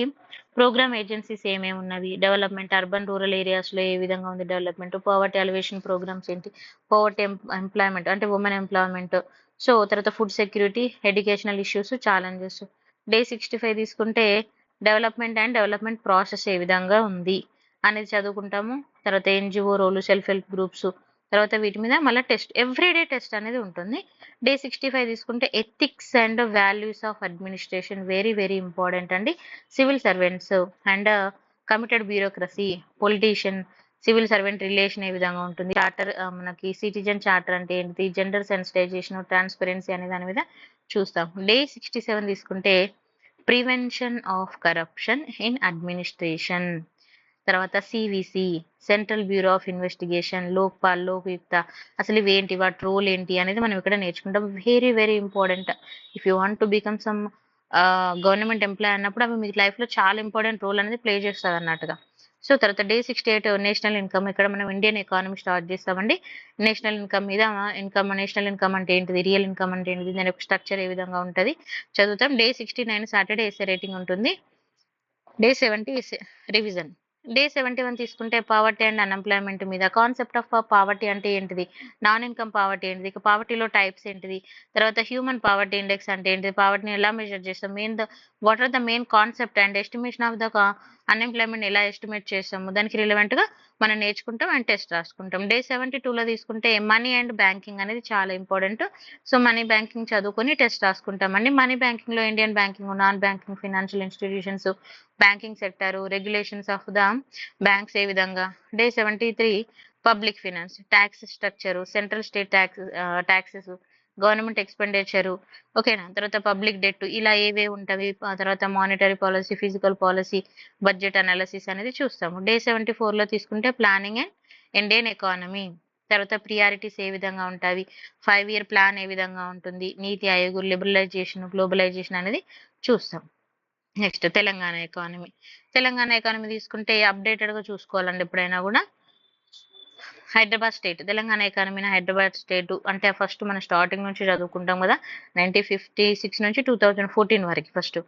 ప్రోగ్రామ్ ఏజెన్సీస్ ఏమేమి ఉన్నవి, డెవలప్మెంట్ అర్బన్ రూరల్ ఏరియాస్లో ఏ విధంగా ఉంది డెవలప్మెంట్, పవర్టీ అలివేషన్ ప్రోగ్రామ్స్ ఏంటి, పవర్టీ ఎంప్లాయ్మెంట్ అంటే ఉమెన్ ఎంప్లాయ్మెంట్, సో తర్వాత food security, educational issues, challenges. Day 65 తీసుకుంటే డెవలప్మెంట్ అండ్ డెవలప్మెంట్ ప్రాసెస్ ఏ విధంగా ఉంది అనేది చదువుకుంటాము. తర్వాత ఎన్జిఓ రోలు, సెల్ఫ్ హెల్ప్ గ్రూప్స్, తర్వాత వీటి మీద మళ్ళీ టెస్ట్, ఎవ్రీడే టెస్ట్ అనేది ఉంటుంది. డే 65 తీసుకుంటే ethics and values of administration very very important అండి. Civil servants and committed bureaucracy, politician, civil servant relation ఏ విధంగా ఉంటుంది, చార్టర్ మనకి సిటిజన్ చార్టర్ అంటే ఏంటి, జెండర్ సెన్సిటైజేషన్, ట్రాన్స్పరెన్సీ అనే దాని మీద చూస్తాం. డే 67 తీసుకుంటే prevention of corruption in administration, తర్వాత CVC, central bureau of investigation, Lokpal, Lokayukta, అసలు ఇవేంటి, వాటి రోల్ ఏంటి అనేది మనం ఇక్కడ నేర్చుకుంటాం. Very very important. If you want to become some government employ అన్నప్పుడు అవి మీ లైఫ్లో చాలా ఇంపార్టెంట్ రోల్ అనేది ప్లే చేస్తుంది అన్నట్టుగా. సో తర్వాత డే 68 నేషనల్ ఇన్కమ్, ఇక్కడ మనం ఇండియన్ ఎకానమీ స్టార్ట్ చేస్తామండి. నేషనల్ ఇన్కమ్ మీద నేషనల్ ఇన్కమ్ అంటే ఏంటిది, రియల్ ఇన్కమ్ అంటే ఏంటిది, దాని యొక్క స్ట్రక్చర్ ఏ విధంగా ఉంటుంది చదువుతాం. డే 69 సాటర్డే ఎస్ఏ రేటింగ్ ఉంటుంది. Day 70 revision. డే 71 తీసుకుంటే పావర్టీ అండ్ అన్ఎంప్లాయ్మెంట్ మీద, కాన్సెప్ట్ ఆఫ్ పావర్టీ అంటే ఏంటిది, నాన్ ఇన్కమ్ పావర్టీ ఏంటిది, ఇక పావర్టీలో టైప్స్ ఏంటిది, తర్వాత హ్యూమన్ పావర్టీ ఇండెక్స్ అంటే ఏంటిది, పావర్టీని ఎలా మెజర్ చేస్తాం, what are the main concept and estimation of the unemployment ఎలా ఎస్టిమేట్ చేస్తాము, దానికి రిలవెంట్ గా మనం నేర్చుకుంటాం అండ్ టెస్ట్ రాసుకుంటాం. డే 72లో తీసుకుంటే మనీ అండ్ బ్యాంకింగ్ అనేది చాలా ఇంపార్టెంట్. సో మనీ బ్యాంకింగ్ చదువుకొని టెస్ట్ రాసుకుంటామండి. మనీ బ్యాంకింగ్ లో Indian banking, non banking financial institutions, banking sector, regulations of the banks ఏ విధంగా. Day 73 public finance, tax structure, central state taxes, government expenditure, ఓకేనా, తర్వాత పబ్లిక్ డెట్, ఇలా ఏవే ఉంటవి, ఆ తర్వాత monetary policy, physical policy, budget analysis అనేది చూస్తాము. డే 74లో తీసుకుంటే ప్లానింగ్ అండ్ ఇండియన్ ఎకానమీ, తర్వాత ప్రియారిటీస్ ఏ విధంగా ఉంటాయి, 5 year ప్లాన్ ఏ విధంగా ఉంటుంది, నీతి ఆయోగ్, లిబరలైజేషన్, గ్లోబలైజేషన్ అనేది చూస్తాం. Next Telangana economy. Telangana economy తీసుకుంటే అప్డేటెడ్ గా చూసుకోవాలండి ఎప్పుడైనా కూడా. హైదరాబాద్ స్టేట్, తెలంగాణ ఎకానమీని హైదరాబాద్ స్టేట్ అంటే ఫస్ట్ మనం స్టార్టింగ్ నుంచి చదువుకుంటాం కదా, 1956 నుంచి 2014 వరకు ఫస్ట్.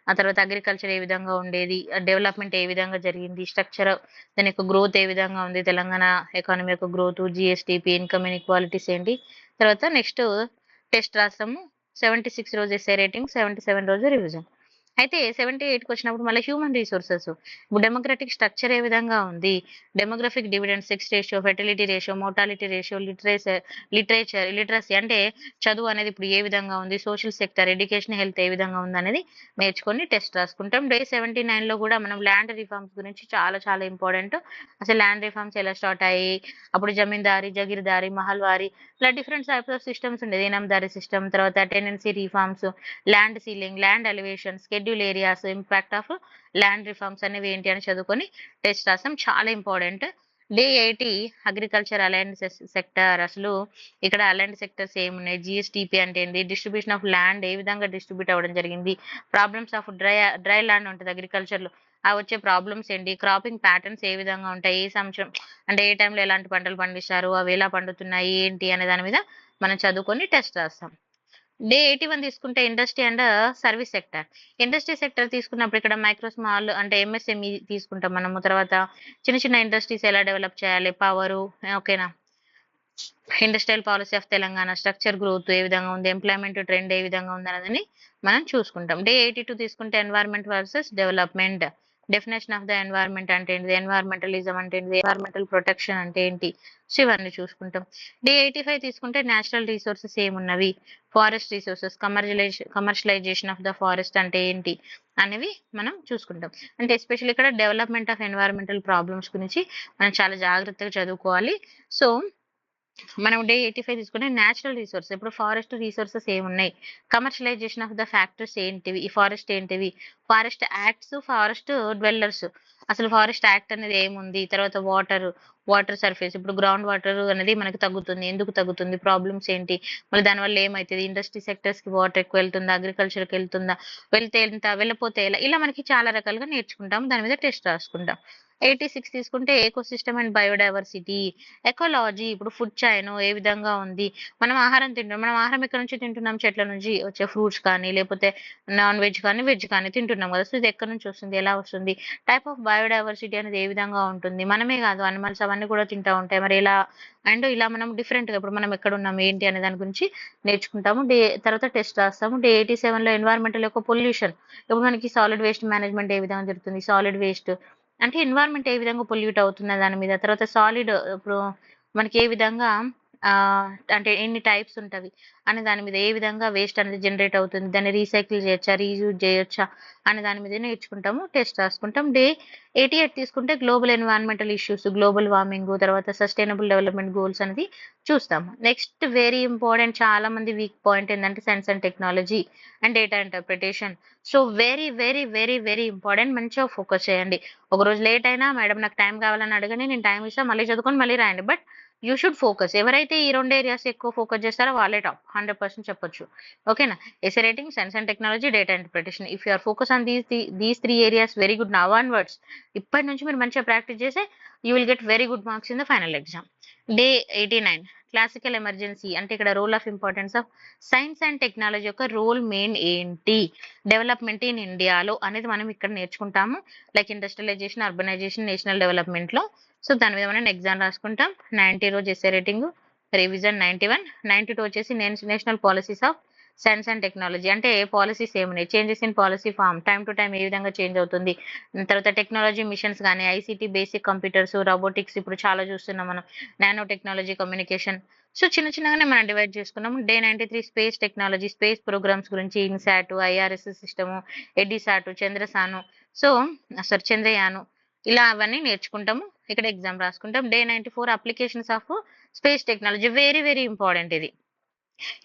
ఆ తర్వాత అగ్రికల్చర్ ఏ విధంగా ఉండేది, డెవలప్మెంట్ ఏ విధంగా జరిగింది, స్ట్రక్చర్, దాని యొక్క గ్రోత్ ఏ విధంగా ఉంది, తెలంగాణ ఎకానమీ యొక్క గ్రోత్, జిఎస్టిపి, ఇన్కమ్ ఇన్ఈక్వాలిటీస్ ఏంటి, తర్వాత నెక్స్ట్ టెస్ట్ రాస్తాము. 76 రోజు ఎస్ఏ రేటింగ్, 77 రోజు రివిజన్. అయితే 78కి వచ్చినప్పుడు మళ్ళీ హ్యూమన్ రిసోర్సెస్, ఇప్పుడు డెమోక్రటిక్ స్ట్రక్చర్ ఏ విధంగా ఉంది, demographic dividend, sex ratio, fertility ratio, mortality ratio, literacy అంటే చదువు అనేది ఇప్పుడు ఏ విధంగా ఉంది, సోషల్ సెక్టర్, ఎడ్యుకేషన్, హెల్త్ ఏ విధంగా ఉంది అనేది నేర్చుకొని టెస్ట్ రాసుకుంటాం. డే 79లో కూడా మనం ల్యాండ్ రిఫార్మ్స్ గురించి చాలా చాలా ఇంపార్టెంట్. అసలు ల్యాండ్ రిఫార్మ్స్ ఎలా స్టార్ట్ అయ్యాయి, అప్పుడు జమీందారీ, జగీర్దారీ, మహల్వారీ, ఇలా డిఫరెంట్ టైప్స్ ఆఫ్ సిస్టమ్స్ ఉండేది, ఇనాందారీ సిస్టమ్, తర్వాత tenancy reforms, land ceiling, land elevation, schedule areas, impact of land reforms అనేవి ఏంటి అని చదువుకొని టెస్ట్ రాసాం, చాలా important. Day 80 agriculture aligned sector, అసలు ఇక్కడ అలైన్డ్ సెక్టర్స్ ఏమున్నాయి, జిఎస్టిపి అంటే ఏంటి, డిస్ట్రిబ్యూషన్ ఆఫ్ ల్యాండ్ ఏ విధంగా డిస్ట్రిబ్యూట్ అవ్వడం జరిగింది, ప్రాబ్లమ్స్ ఆఫ్ డ్రై ల్యాండ్ ఉంటుంది అగ్రికల్చర్ లో, ఆ వచ్చే ప్రాబ్లమ్స్ ఏంటి, క్రాపింగ్ ప్యాటర్న్స్ ఏ విధంగా ఉంటాయి, ఏ సంవత్సరం అంటే ఏ టైంలో ఎలాంటి పంటలు పండిస్తారు, అవి ఎలా పండుతున్నాయి ఏంటి అనే దాని మీద మనం చదువుకొని టెస్ట్ రాస్తాం. డే 81 తీసుకుంటే industry and service sector. Industry sector తీసుకున్నప్పుడు ఇక్కడ మైక్రో స్మాల్ అంటే ఎంఎస్ఎంఈ తీసుకుంటాం మనము. తర్వాత చిన్న చిన్న ఇండస్ట్రీస్ ఎలా డెవలప్ చేయాలి, పవరు, ఓకేనా, industrial policy of Telangana, structure growth ఏ విధంగా ఉంది, ఎంప్లాయ్మెంట్ ట్రెండ్ ఏ విధంగా ఉంది అనేది మనం చూసుకుంటాం. డే 82 తీసుకుంటే environment versus development, definition of the environment అంటే ఏంటిది, ఎన్వైర్న్మెంటలిజం అంటే ఏంటిది, ఎన్వైర్న్మెంటల్ ప్రొటెక్షన్ అంటే ఏంటి, సో ఇవన్నీ చూసుకుంటాం. డే 85 తీసుకుంటే నేచురల్ రిసోర్సెస్ ఏమున్నవి, forest resources, commercialisation of the forest అంటే ఏంటి అనేవి మనం చూసుకుంటాం. అంటే ఎస్పెషల్లీ ఇక్కడ డెవలప్మెంట్ ఆఫ్ ఎన్వైర్న్మెంటల్ ప్రాబ్లమ్స్ గురించి మనం చాలా జాగ్రత్తగా చదువుకోవాలి. సో మనం డే 85 తీసుకుంటే నేచురల్ రిసోర్స్, ఇప్పుడు ఫారెస్ట్ రిసోర్సెస్ ఏమున్నాయి, కమర్షియలైజేషన్ ఆఫ్ ద ఫ్యాక్టర్స్ ఏంటివి, ఈ ఫారెస్ట్ ఏంటివి, ఫారెస్ట్ యాక్ట్స్, ఫారెస్ట్ డ్వెల్లర్స్, అసలు ఫారెస్ట్ యాక్ట్ అనేది ఏముంది, తర్వాత వాటర్ సర్ఫేస్ ఇప్పుడు గ్రౌండ్ వాటర్ అనేది మనకి తగ్గుతుంది. ఎందుకు తగ్గుతుంది? ప్రాబ్లమ్స్ ఏంటి? మళ్ళీ దానివల్ల ఏమైతది? ఇండస్ట్రీ సెక్టర్స్‌కి వాటర్ ఎక్కువ వెళ్తుందా? అగ్రికల్చర్‌కి వెళ్తుందా? వెళ్తే ఎంత? వెళ్ళపోతే ఎలా? ఇలా మనకి చాలా రకాలుగా నేర్చుకుంటాం. దాని మీద టెస్ట్ రాసుకుంటాం. 86 తీసుకుంటే ఎకోసిస్టమ్ అండ్ బయోడైవర్సిటీ, ఎకాలజీ ఇప్పుడు ఫుడ్ చైన్ ఏ విధంగా ఉంది? మనం ఆహారం తింటున్నాం. మనం ఆహారం ఎక్కడి నుంచి తింటున్నాం? చెట్ల నుంచి వచ్చే ఫ్రూట్స్ కానీ, లేకపోతే నాన్ వెజ్ కానీ, వెజ్ కానీ తింటున్నాం కదా! సో, ఇది ఎక్కడి నుంచి వస్తుంది? ఎలా వస్తుంది? టైప్ ఆఫ్ బయోడైవర్సిటీ అనేది ఏ విధంగా ఉంటుంది? మనమే కాదు అనిమల్స్ అవన్నీ కూడా తింటా ఉంటాయి. మరి ఎలా? అండ్ ఇలా మనం డిఫరెంట్‌గా ఇప్పుడు మనం ఎక్కడున్నాం? ఏంటి? అనే దాని గురించి నేర్చుకుంటాము. తర్వాత టెస్ట్ రాస్తాము. డే 87లో ఎన్విరాన్మెంటల్ యొక్క పొల్యూషన్. ఇప్పుడు మనకి సాలిడ్ వేస్ట్ మేనేజ్మెంట్ ఏ విధంగా జరుగుతుంది? సాలిడ్ వేస్ట్ అంటే ఎన్విరాన్మెంట్ ఏ విధంగా పొల్యూట్ అవుతున్న దాని మీద. తర్వాత సాలిడ్ ఇప్పుడు మనకి ఏ విధంగా అంటే ఎన్ని టైప్స్ ఉంటవి అనే దాని మీద, ఏ విధంగా వేస్ట్ అనేది జనరేట్ అవుతుంది, దాన్ని రీసైకిల్ చేయొచ్చా, రీయూజ్ చేయొచ్చా అనే దాని మీద నేర్చుకుంటాము. టెస్ట్ రాసుకుంటాం. డే 88 తీసుకుంటే global environmental issues, global warming, తర్వాత సస్టైనబుల్ డెవలప్మెంట్ గోల్స్ అనేది చూస్తాము. నెక్స్ట్ వెరీ ఇంపార్టెంట్ చాలా మంది వీక్ పాయింట్ ఏంటంటే science and technology and data interpretation. So very very very very important. మంచిగా ఫోకస్ చేయండి. ఒకరోజు లేట్ అయినా మేడం నాకు టైం కావాలని అడగండి, నేను టైం ఇస్తా, మళ్ళీ చదువుకొని మళ్ళీ రాయండి. But you should focus. ఎవరైతే ఈ 2 ఏరియాస్ ఎక్కువ ఫోకస్ చేస్తారో వాళ్ళే టాప్ 100% చెప్పొచ్చు. ఓకేనా? Essay writing, science and technology, data interpretation. If you are focus on these 3 areas very good now onwards. ఇప్పటి నుంచి మీరు మంచిగా ప్రాక్టీస్ చేస్తే you will get very good marks in the final exam. Day 89 classical emergency అంటే ఇక్కడ role of importance of science and technology యొక్క రోల్ మెయిన్ ఏంటి? డెవలప్మెంట్ ఇన్ ఇండియాలో అనేది మనం ఇక్కడ నేర్చుకుంటాము. లైక్ ఇండస్ట్రియలైజేషన్, అర్బనైజేషన్, నేషనల్ డెవలప్మెంట్‌లో. సో, దాని మీద మనం ఎగ్జామ్ రాసుకుంటాం. 90 రోజు ఎస్సే రైటింగ్, రివిజన్ 91, 92 వచ్చేసి national policies of science and technology అంటే పాలిసీస్ ఏమున్నాయి? Changes in policy from time to time ఏ విధంగా చేంజ్ అవుతుంది? తర్వాత టెక్నాలజీ మిషన్స్ గాని, ఐసీటీ, బేసిక్ కంప్యూటర్స్, రోబోటిక్స్ ఇప్పుడు చాలా చూస్తున్నాం మనం. Nano technology, communication. సో, చిన్న చిన్నగానే మనం డివైడ్ చేసుకున్నాం. Day 93 space technology, space programs గురించి ఇన్‌సాట్, ఐఆర్ఎస్ సిస్టము, ఎడ్డిసాట్, చంద్రసాను. సో, చంద్రయాను. ఇలా అవన్నీ నేర్చుకుంటాము. ఇక్కడ ఎగ్జామ్ రాసుకుంటాం. Day 94 applications of space technology very very important ఇది.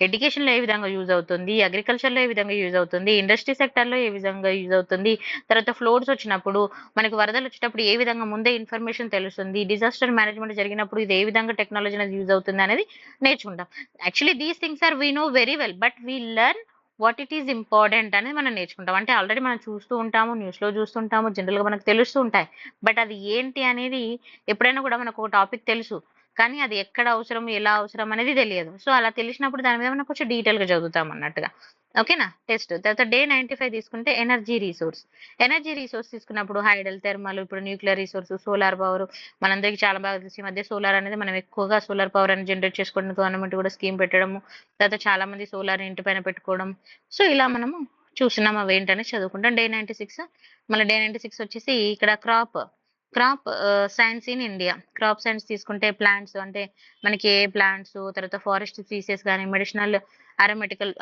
ఎడ్యుకేషన్‌లో ఏ విధంగా యూజ్ అవుతుంది? అగ్రికల్చర్‌లో ఏ విధంగా యూజ్ అవుతుంది? ఇండస్ట్రీ సెక్టార్‌లో ఏ విధంగా యూజ్ అవుతుంది? తర్వాత ఫ్లోడ్స్ వచ్చినప్పుడు, మనకు వరదలు వచ్చేటప్పుడు ఏ విధంగా ముందే ఇన్ఫర్మేషన్ తెలుస్తుంది? డిజాస్టర్ మేనేజ్మెంట్ జరిగినప్పుడు ఇది ఏ విధంగా టెక్నాలజీ అనేది యూజ్ అవుతుంది అనేది నేర్చుకుంటాం. Actually these things are we know very well. But we learn what it is important అనేది మనం నేర్చుకుంటాం. అంటే ఆల్రెడీ మనం చూస్తూ ఉంటాము, న్యూస్‌లో చూస్తుంటాము, జనరల్‌గా మనకు తెలుస్తూ ఉంటాయి. బట్ అది ఏంటి అనేది ఎప్పుడైనా కూడా మనకు ఒక టాపిక్ తెలుసు. కానీ అది ఎక్కడ అవసరం, ఎలా అవసరం అనేది తెలియదు. సో, అలా తెలిసినప్పుడు దాని మీద మనం కొంచెం డీటెయిల్‌గా చదువుతాం అన్నట్టుగా. ఓకేనా? టెస్ట్. తర్వాత డే 95 తీసుకుంటే ఎనర్జీ రిసోర్స్. ఎనర్జీ రిసోర్స్ తీసుకున్నప్పుడు హైడల్, థెర్మల్, ఇప్పుడు న్యూక్లియర్ రిసోర్స్, సోలార్ పవర్ మనందరికీ చాలా బాగా తెలుసు. ఈ మధ్య సోలార్ అనేది మనం ఎక్కువగా సోలార్ పవర్ అని జనరేట్ చేసుకోవడానికి గవర్నమెంట్ కూడా స్కీమ్ పెట్టడము. తర్వాత చాలా మంది సోలార్ ఇంటి పైన పెట్టుకోవడం. సో, ఇలా మనము చూస్తున్నాం అవేంటనేది చదువుకుంటాం. డే 96 మళ్ళీ డే 96 వచ్చేసి ఇక్కడ crop science in India. Crop science తీసుకుంటే ప్లాంట్స్ అంటే మనకి ఏ ప్లాంట్స్, తర్వాత ఫారెస్ట్ స్పీసీస్ గాని, మెడిసినల్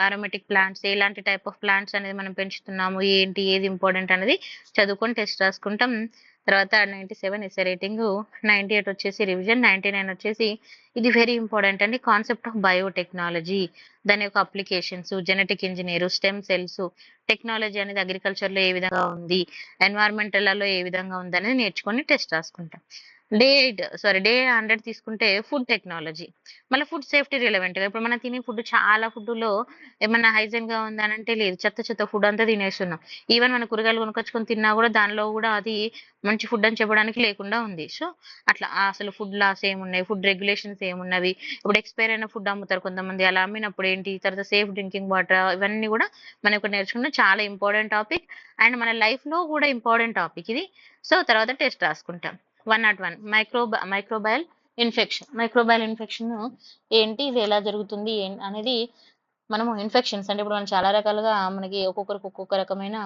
అరోమాటిక్ ప్లాంట్స్ ఎలాంటి టైప్ ఆఫ్ ప్లాంట్స్ అనేది మనం పెంచుతున్నాము, ఏంటి, ఏది ఇంపార్టెంట్ అనేది చదువుకొని టెస్ట్ రాసుకుంటాం. తర్వాత 97 ఎస్సే రైటింగు, 98 వచ్చేసి రివిజన్, 99 వచ్చేసి ఇది వెరీ ఇంపార్టెంట్ అండి. Concept of biotechnology. దాని యొక్క applications, genetic engineer, stem cells, technology అనేది అగ్రికల్చర్‌లో ఏ విధంగా ఉంది? ఎన్విరాన్మెంటల్‌లో ఏ విధంగా ఉందనేది నేర్చుకొని టెస్ట్ రాసుకుంటాం. డే 100 తీసుకుంటే ఫుడ్ టెక్నాలజీ. మళ్ళీ ఫుడ్ సేఫ్టీ రిలవెంట్‌గా ఇప్పుడు మనం తినే ఫుడ్ చాలా ఫుడ్‌లో ఏమన్నా హైజీన్‌గా ఉందా అనంటే లేదు. చెత్త చెత్త ఫుడ్ అంతా తినేస్తున్నాం. ఈవెన్ మన కూరగాయలు కొనుక్కొచ్చుకొని తిన్నా కూడా దానిలో కూడా అది మంచి ఫుడ్ అని చెప్పడానికి లేకుండా ఉంది. సో, అట్లా అసలు ఫుడ్ లాస్ ఏమున్నాయి? ఫుడ్ రెగ్యులేషన్స్ ఏమున్నవి? ఇప్పుడు ఎక్స్‌పైర్ అయిన ఫుడ్ అమ్ముతారు కొంతమంది. అలా అమ్మినప్పుడు ఏంటి? తర్వాత సేఫ్ డ్రింకింగ్ వాటర్ ఇవన్నీ కూడా మనం ఇక్కడ నేర్చుకున్న చాలా ఇంపార్టెంట్ టాపిక్. అండ్ మన లైఫ్‌లో కూడా ఇంపార్టెంట్ టాపిక్ ఇది. సో, తర్వాత టెస్ట్ రాసుకుంటాం. 101 మైక్రోబయల్ ఇన్ఫెక్షన్. మైక్రోబయల్ ఇన్ఫెక్షన్ ఏంటి? ఇది ఎలా జరుగుతుంది? అనేది మనము ఇన్ఫెక్షన్స్ అంటే ఇప్పుడు మనం చాలా రకాలుగా మనకి ఒక్కొక్కరికి ఒక్కొక్క రకమైన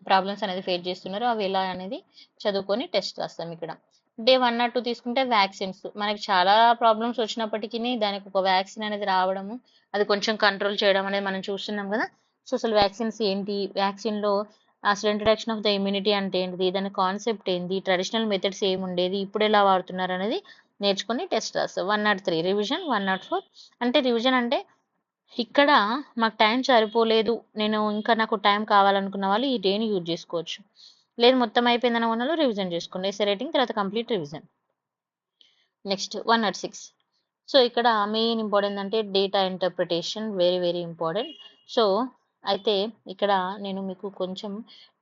ప్రాబ్లమ్స్ అనేది ఫేస్ చేస్తున్నారు. అవి ఎలా అనేది చదువుకొని టెస్ట్ రాస్తాం ఇక్కడ. డే 102 తీసుకుంటే వ్యాక్సిన్స్. మనకి చాలా ప్రాబ్లమ్స్ వచ్చినప్పటికిని దానికి ఒక వ్యాక్సిన్ అనేది రావడము, అది కొంచెం కంట్రోల్ చేయడం అనేది మనం చూస్తున్నాం కదా! సో, అసలు వ్యాక్సిన్స్ ఏంటి? వ్యాక్సిన్‌లో అసలు ఇంట్రడక్షన్ ఆఫ్ ద ఇమ్యూనిటీ అంటే ఏంటిది? దాని కాన్సెప్ట్ ఏంది? ట్రెడిషనల్ మెథడ్స్ ఏముండేది? ఇప్పుడెలా వాడుతున్నారనేది నేర్చుకొని టెస్ట్ రాస్తాం. 103 రివిజన్, 104 అంటే రివిజన్ అంటే ఇక్కడ మాకు టైం సరిపోలేదు. నేను ఇంకా నాకు టైం కావాలనుకున్న వాళ్ళు ఈ డేని యూజ్ జేసుకోవచ్చు. లేదు మొత్తం అయిపోయిందనుకున్నోళ్ళు రివిజన్ జేసుకోండి. ఎస్సే రైటింగ్ తర్వాత కంప్లీట్ రివిజన్. నెక్స్ట్ 106. సో ఇక్కడ మెయిన్ ఇంపార్టెంట్ అంటే data interpretation very very important. So అయితే ఇక్కడ నేను మీకు కొంచెం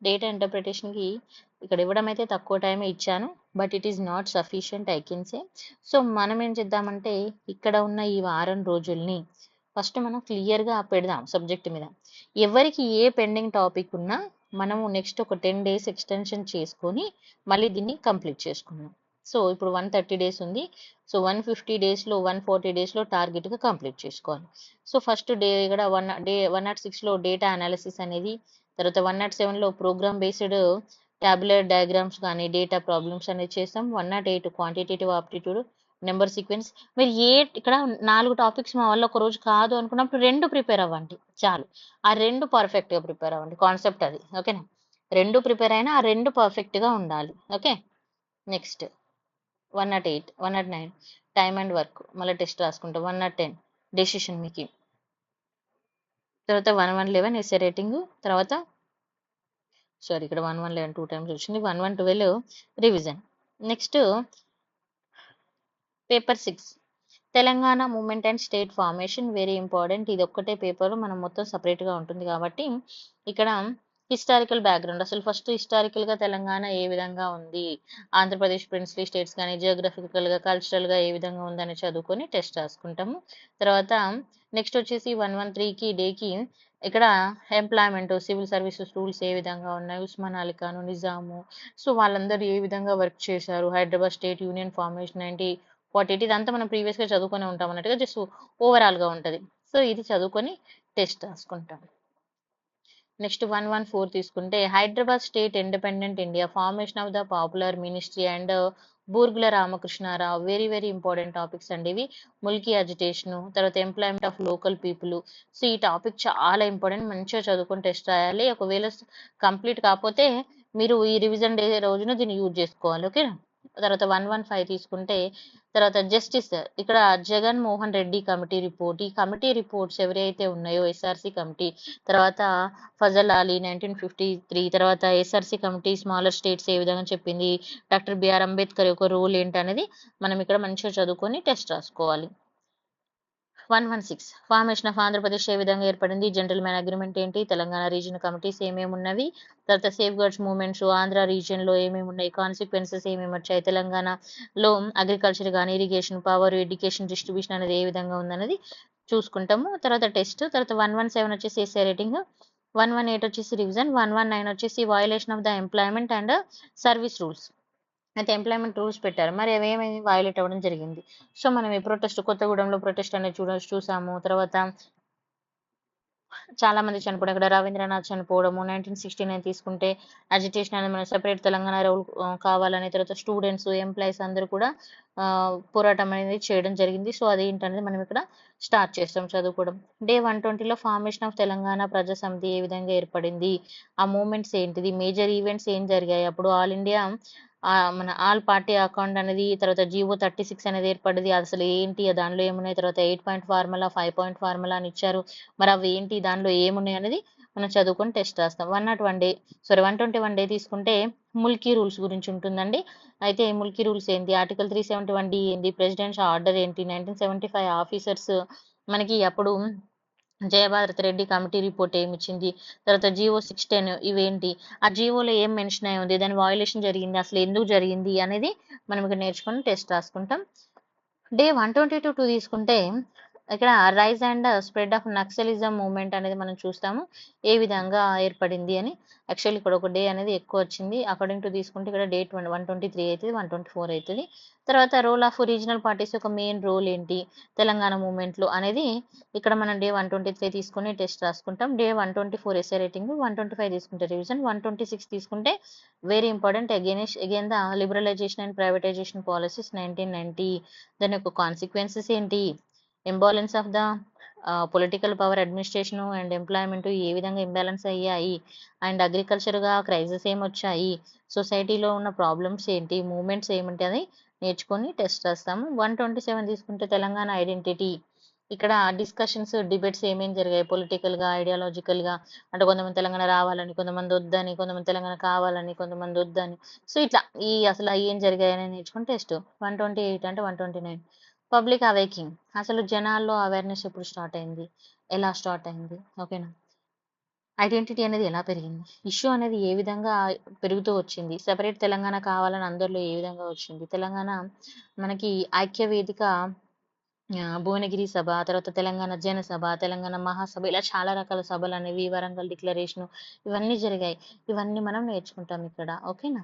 డేటా ఇంటర్ప్రిటేషన్కి ఇక్కడ ఇవ్వడం అయితే తక్కువ టైమే ఇచ్చాను, but it is not sufficient I can say. So మనం ఏం చేద్దామంటే ఇక్కడ ఉన్న ఈ వారం రోజుల్ని ఫస్ట్ మనం క్లియర్గా పెడదాం సబ్జెక్ట్ మీద. ఎవరికి ఏ పెండింగ్ టాపిక్ ఉన్నా మనము నెక్స్ట్ ఒక 10 days ఎక్స్టెన్షన్ చేసుకొని మళ్ళీ దీన్ని కంప్లీట్ చేసుకుందాం. సో ఇప్పుడు 130 days ఉంది. సో 150 daysలో 140 daysలో టార్గెట్గా కంప్లీట్ చేసుకోవాలి. సో ఫస్ట్ డే ఇక్కడ 106లో డేటా అనాలిసిస్ అనేది, తర్వాత 107లో ప్రోగ్రామ్ బేస్డ్ ట్యాబులర్ డయాగ్రామ్స్ కానీ డేటా ప్రాబ్లమ్స్ అనేది చేస్తాం. 108 క్వాంటిటేటివ్ ఆప్టిట్యూడ్, నెంబర్ సీక్వెన్స్. మీరు ఇక్కడ 4 టాపిక్స్ మా వల్ల ఒక రోజు కాదు అనుకున్నప్పుడు 2 ప్రిపేర్ అవ్వండి చాలు. ఆ 2 పర్ఫెక్ట్గా ప్రిపేర్ అవ్వండి, కాన్సెప్ట్ అది. ఓకేనా, 2 ప్రిపేర్ అయినా ఆ 2 పర్ఫెక్ట్గా ఉండాలి. Okay. Next 108, 109 time and work, మళ్ళీ టెస్ట్ రాసుకుంటాం. 110 డెసిషన్ మేకింగ్, తర్వాత 1111 ఎస్ఏ రేటింగ్, తర్వాత సారీ ఇక్కడ 1111 2 times వచ్చింది. 1112 revision. Next paper 6 Telangana moment and state formation very important. ఇది ఒక్కటే పేపర్ మనం మొత్తం సపరేట్గా ఉంటుంది కాబట్టి ఇక్కడ హిస్టారికల్ బ్యాక్గ్రౌండ్, అసలు ఫస్ట్ హిస్టారికల్గా తెలంగాణ ఏ విధంగా ఉంది, ఆంధ్రప్రదేశ్ ప్రిన్స్లీ స్టేట్స్ కానీ జియోగ్రఫికల్గా కల్చరల్గా ఏ విధంగా ఉందని చదువుకొని టెస్ట్ రాసుకుంటాము. తర్వాత నెక్స్ట్ వచ్చేసి 113కి డేకి ఇక్కడ ఎంప్లాయ్మెంట్, సివిల్ సర్వీసెస్ రూల్స్ ఏ విధంగా ఉన్నాయి, ఉస్మాన్ అలీ ఖాన్, నిజాము, సో వాళ్ళందరూ ఏ విధంగా వర్క్ చేశారు, హైదరాబాద్ స్టేట్ యూనియన్ ఫార్మేషన్ ఏంటి, ఇదంతా మనం ప్రీవియస్గా చదువుకొని ఉంటాం అన్నట్టుగా జస్ట్ ఓవరాల్గా ఉంటుంది. సో ఇది చదువుకొని టెస్ట్ రాసుకుంటాం. నెక్స్ట్ 114 తీసుకుంటే Hyderabad state independent India, formation of the popular ministry and Burgula Ramakrishna Rao very very important topics అండి ఇవి. ముల్కీ అజిటేషను, తర్వాత employment of local people. So ఈ టాపిక్ చాలా ఇంపార్టెంట్, మంచిగా చదువుకొని టెస్ట్ రాయాలి. ఒకవేళ కంప్లీట్ కాకపోతే మీరు ఈ రివిజన్ డే రోజున దీన్ని యూజ్ చేసుకోవాలి. ఓకేనా. తర్వాత 115 తీసుకుంటే తర్వాత జస్టిస్, ఇక్కడ జగన్మోహన్ రెడ్డి కమిటీ రిపోర్ట్. ఈ కమిటీ రిపోర్ట్స్ ఎవరైతే ఉన్నాయో ఎస్ఆర్సి కమిటీ, తర్వాత ఫజల్ అలీ 1953, తర్వాత ఎస్ఆర్సి కమిటీ స్మాలర్ స్టేట్స్ ఏ విధంగా చెప్పింది, డాక్టర్ బిఆర్ అంబేద్కర్ యొక్క రోల్ ఏంటి అనేది మనం ఇక్కడ మంచిగా చదువుకొని టెస్ట్ రాసుకోవాలి. 116 ఫార్మేషన్ ఆఫ్ ఆంధ్రప్రదేశ్ ఏ విధంగా ఏర్పడింది, జెంటల్మెన్ అగ్రిమెంట్ ఏంటి, తెలంగాణ రీజన్ కమిటీస్ ఏమేమి ఉన్నవి, తర్వాత సేఫ్ గార్డ్స్ మూవ్మెంట్స్ ఆంధ్ర రీజియన్లో ఏమేమి ఉన్నాయి, కాన్సిక్వెన్సెస్ ఏమేమి వచ్చాయి, తెలంగాణలో అగ్రికల్చర్ కానీ ఇరిగేషన్, పవర్, ఎడ్యుకేషన్ డిస్ట్రిబ్యూషన్ అనేది ఏ విధంగా ఉందనేది చూసుకుంటాము. తర్వాత టెస్ట్, తర్వాత 117 వచ్చేసి ఎస్ఏ రేటింగ్, 118 వచ్చేసి రివిజన్, 119 వచ్చేసి violation of the employment and service rules. అయితే ఎంప్లాయ్మెంట్ రూల్స్ పెట్టారు, మరి అవి ఏమైంది, వయలేట్ అవ్వడం జరిగింది. సో మనం ఈ ప్రొటెస్ట్, కొత్తగూడెంలో ప్రొటెస్ట్ అనేది చూసాము. తర్వాత చాలా మంది చనిపోవడం, ఇక్కడ రవీంద్రనాథ్ చనిపోవడము. 1969 తీసుకుంటే అజిటేషన్ అనేది మన సెపరేట్ తెలంగాణ రూల్ కావాలని, తర్వాత స్టూడెంట్స్, ఎంప్లాయీస్ అందరూ కూడా పోరాటం అనేది చేయడం జరిగింది. సో అది ఏంటనేది మనం ఇక్కడ స్టార్ట్ చేస్తాం చదువుకోవడం. డే 120లో ఫార్మేషన్ ఆఫ్ తెలంగాణ ప్రజా సమితి ఏ విధంగా ఏర్పడింది, ఆ మూమెంట్స్ ఏంటిది, మేజర్ ఈవెంట్స్ ఏం జరిగాయి, అప్పుడు ఆల్ ఇండియా మన ఆల్ పార్టీ అకౌంట్ అనేది, తర్వాత జీవో 36 అనేది ఏర్పడింది, అసలు ఏంటి, దానిలో ఏమున్నాయి, తర్వాత 8 పాయింట్ ఫార్ములా, 5 పాయింట్ ఫార్ములా అని ఇచ్చారు, మరి అవి ఏంటి, దానిలో ఏమున్నాయి అనేది మనం చదువుకొని టెస్ట్ రాస్తాం. 121 డే తీసుకుంటే ముల్కీ రూల్స్ గురించి ఉంటుందండి. అయితే ముల్కీ రూల్స్ ఏంటి, ఆర్టికల్ 371D ఏంటి, ప్రెసిడెంట్స్ ఆర్డర్ ఏంటి, 1975 ఆఫీసర్స్ మనకి అప్పుడు జయభారత్ రెడ్డి కమిటీ రిపోర్ట్ ఏమిచ్చింది, తర్వాత జీవో 610 ఇవేంటి, ఆ జీవోలో ఏం మెన్షన్ అయి ఉంది, దాని వయలేషన్ జరిగింది, అసలు ఎందుకు జరిగింది అనేది మనం ఇక్కడ నేర్చుకొని టెస్ట్ రాసుకుంటాం. డే 122 తీసుకుంటే ఇక్కడ rise and spread of naxalism movement అనేది మనం చూస్తాము, ఏ విధంగా ఏర్పడింది అని. యాక్చువల్లీ ఇక్కడ ఒక డే అనేది ఎక్కువ వచ్చింది, అకార్డింగ్ టు తీసుకుంటే ఇక్కడ డే 123 అవుతుంది, 124 అవుతుంది. తర్వాత రోల్ ఆఫ్ రీజనల్ పార్టీస్ యొక్క మెయిన్ రోల్ ఏంటి తెలంగాణ మూవ్మెంట్లో అనేది ఇక్కడ మనం డే 123 తీసుకుని టెస్ట్ రాసుకుంటాం. డే 124 ఎస్ఏ రేటింగ్, 125 తీసుకుంటే రివిజన్, 126 తీసుకుంటే very important again the liberalisation and privatisation policies 1990, దాని యొక్క కాన్సిక్వెన్సెస్ ఏంటి, imbalance of the political power, administration and employment ఏ విధంగా ఇంబ్యాలెన్స్ అయ్యాయి, అండ్ అగ్రికల్చర్గా క్రైసిస్ ఏమొచ్చాయి, సొసైటీలో ఉన్న ప్రాబ్లమ్స్ ఏంటి, మూమెంట్స్ ఏమిటి అని నేర్చుకొని టెస్ట్ రాస్తాము. 127 తీసుకుంటే తెలంగాణ ఐడెంటిటీ, ఇక్కడ డిస్కషన్స్, డిబేట్స్ ఏమేమి జరిగాయి పొలిటికల్‌గా, ఐడియాలజికల్‌గా అంటే కొంతమంది తెలంగాణ రావాలని, కొంతమంది వద్దని, కొంతమంది తెలంగాణ కావాలని, కొంతమంది వద్దని. సో, ఇట్లా అసలు ఏం జరిగాయని నేర్చుకుని టెస్ట్. 128 అంటే 129 పబ్లిక్ అవేకింగ్. అసలు జనాల్లో అవేర్‌నెస్ ఎప్పుడు స్టార్ట్ అయింది? ఎలా స్టార్ట్ అయింది? ఓకేనా? ఐడెంటిటీ అనేది ఎలా పెరిగింది? ఇష్యూ అనేది ఏ విధంగా పెరుగుతూ వచ్చింది? సెపరేట్ తెలంగాణ కావాలని అందరిలో ఏ విధంగా వచ్చింది? తెలంగాణ మనకి ఐక్య వేదిక భువనగిరి సభ, తర్వాత తెలంగాణ జనసభ, తెలంగాణ మహాసభ ఇలా చాలా రకాల సభలనేవి, వరంగల్ డిక్లరేషను ఇవన్నీ జరిగాయి. ఇవన్నీ మనం నేర్చుకుంటాం ఇక్కడ. ఓకేనా?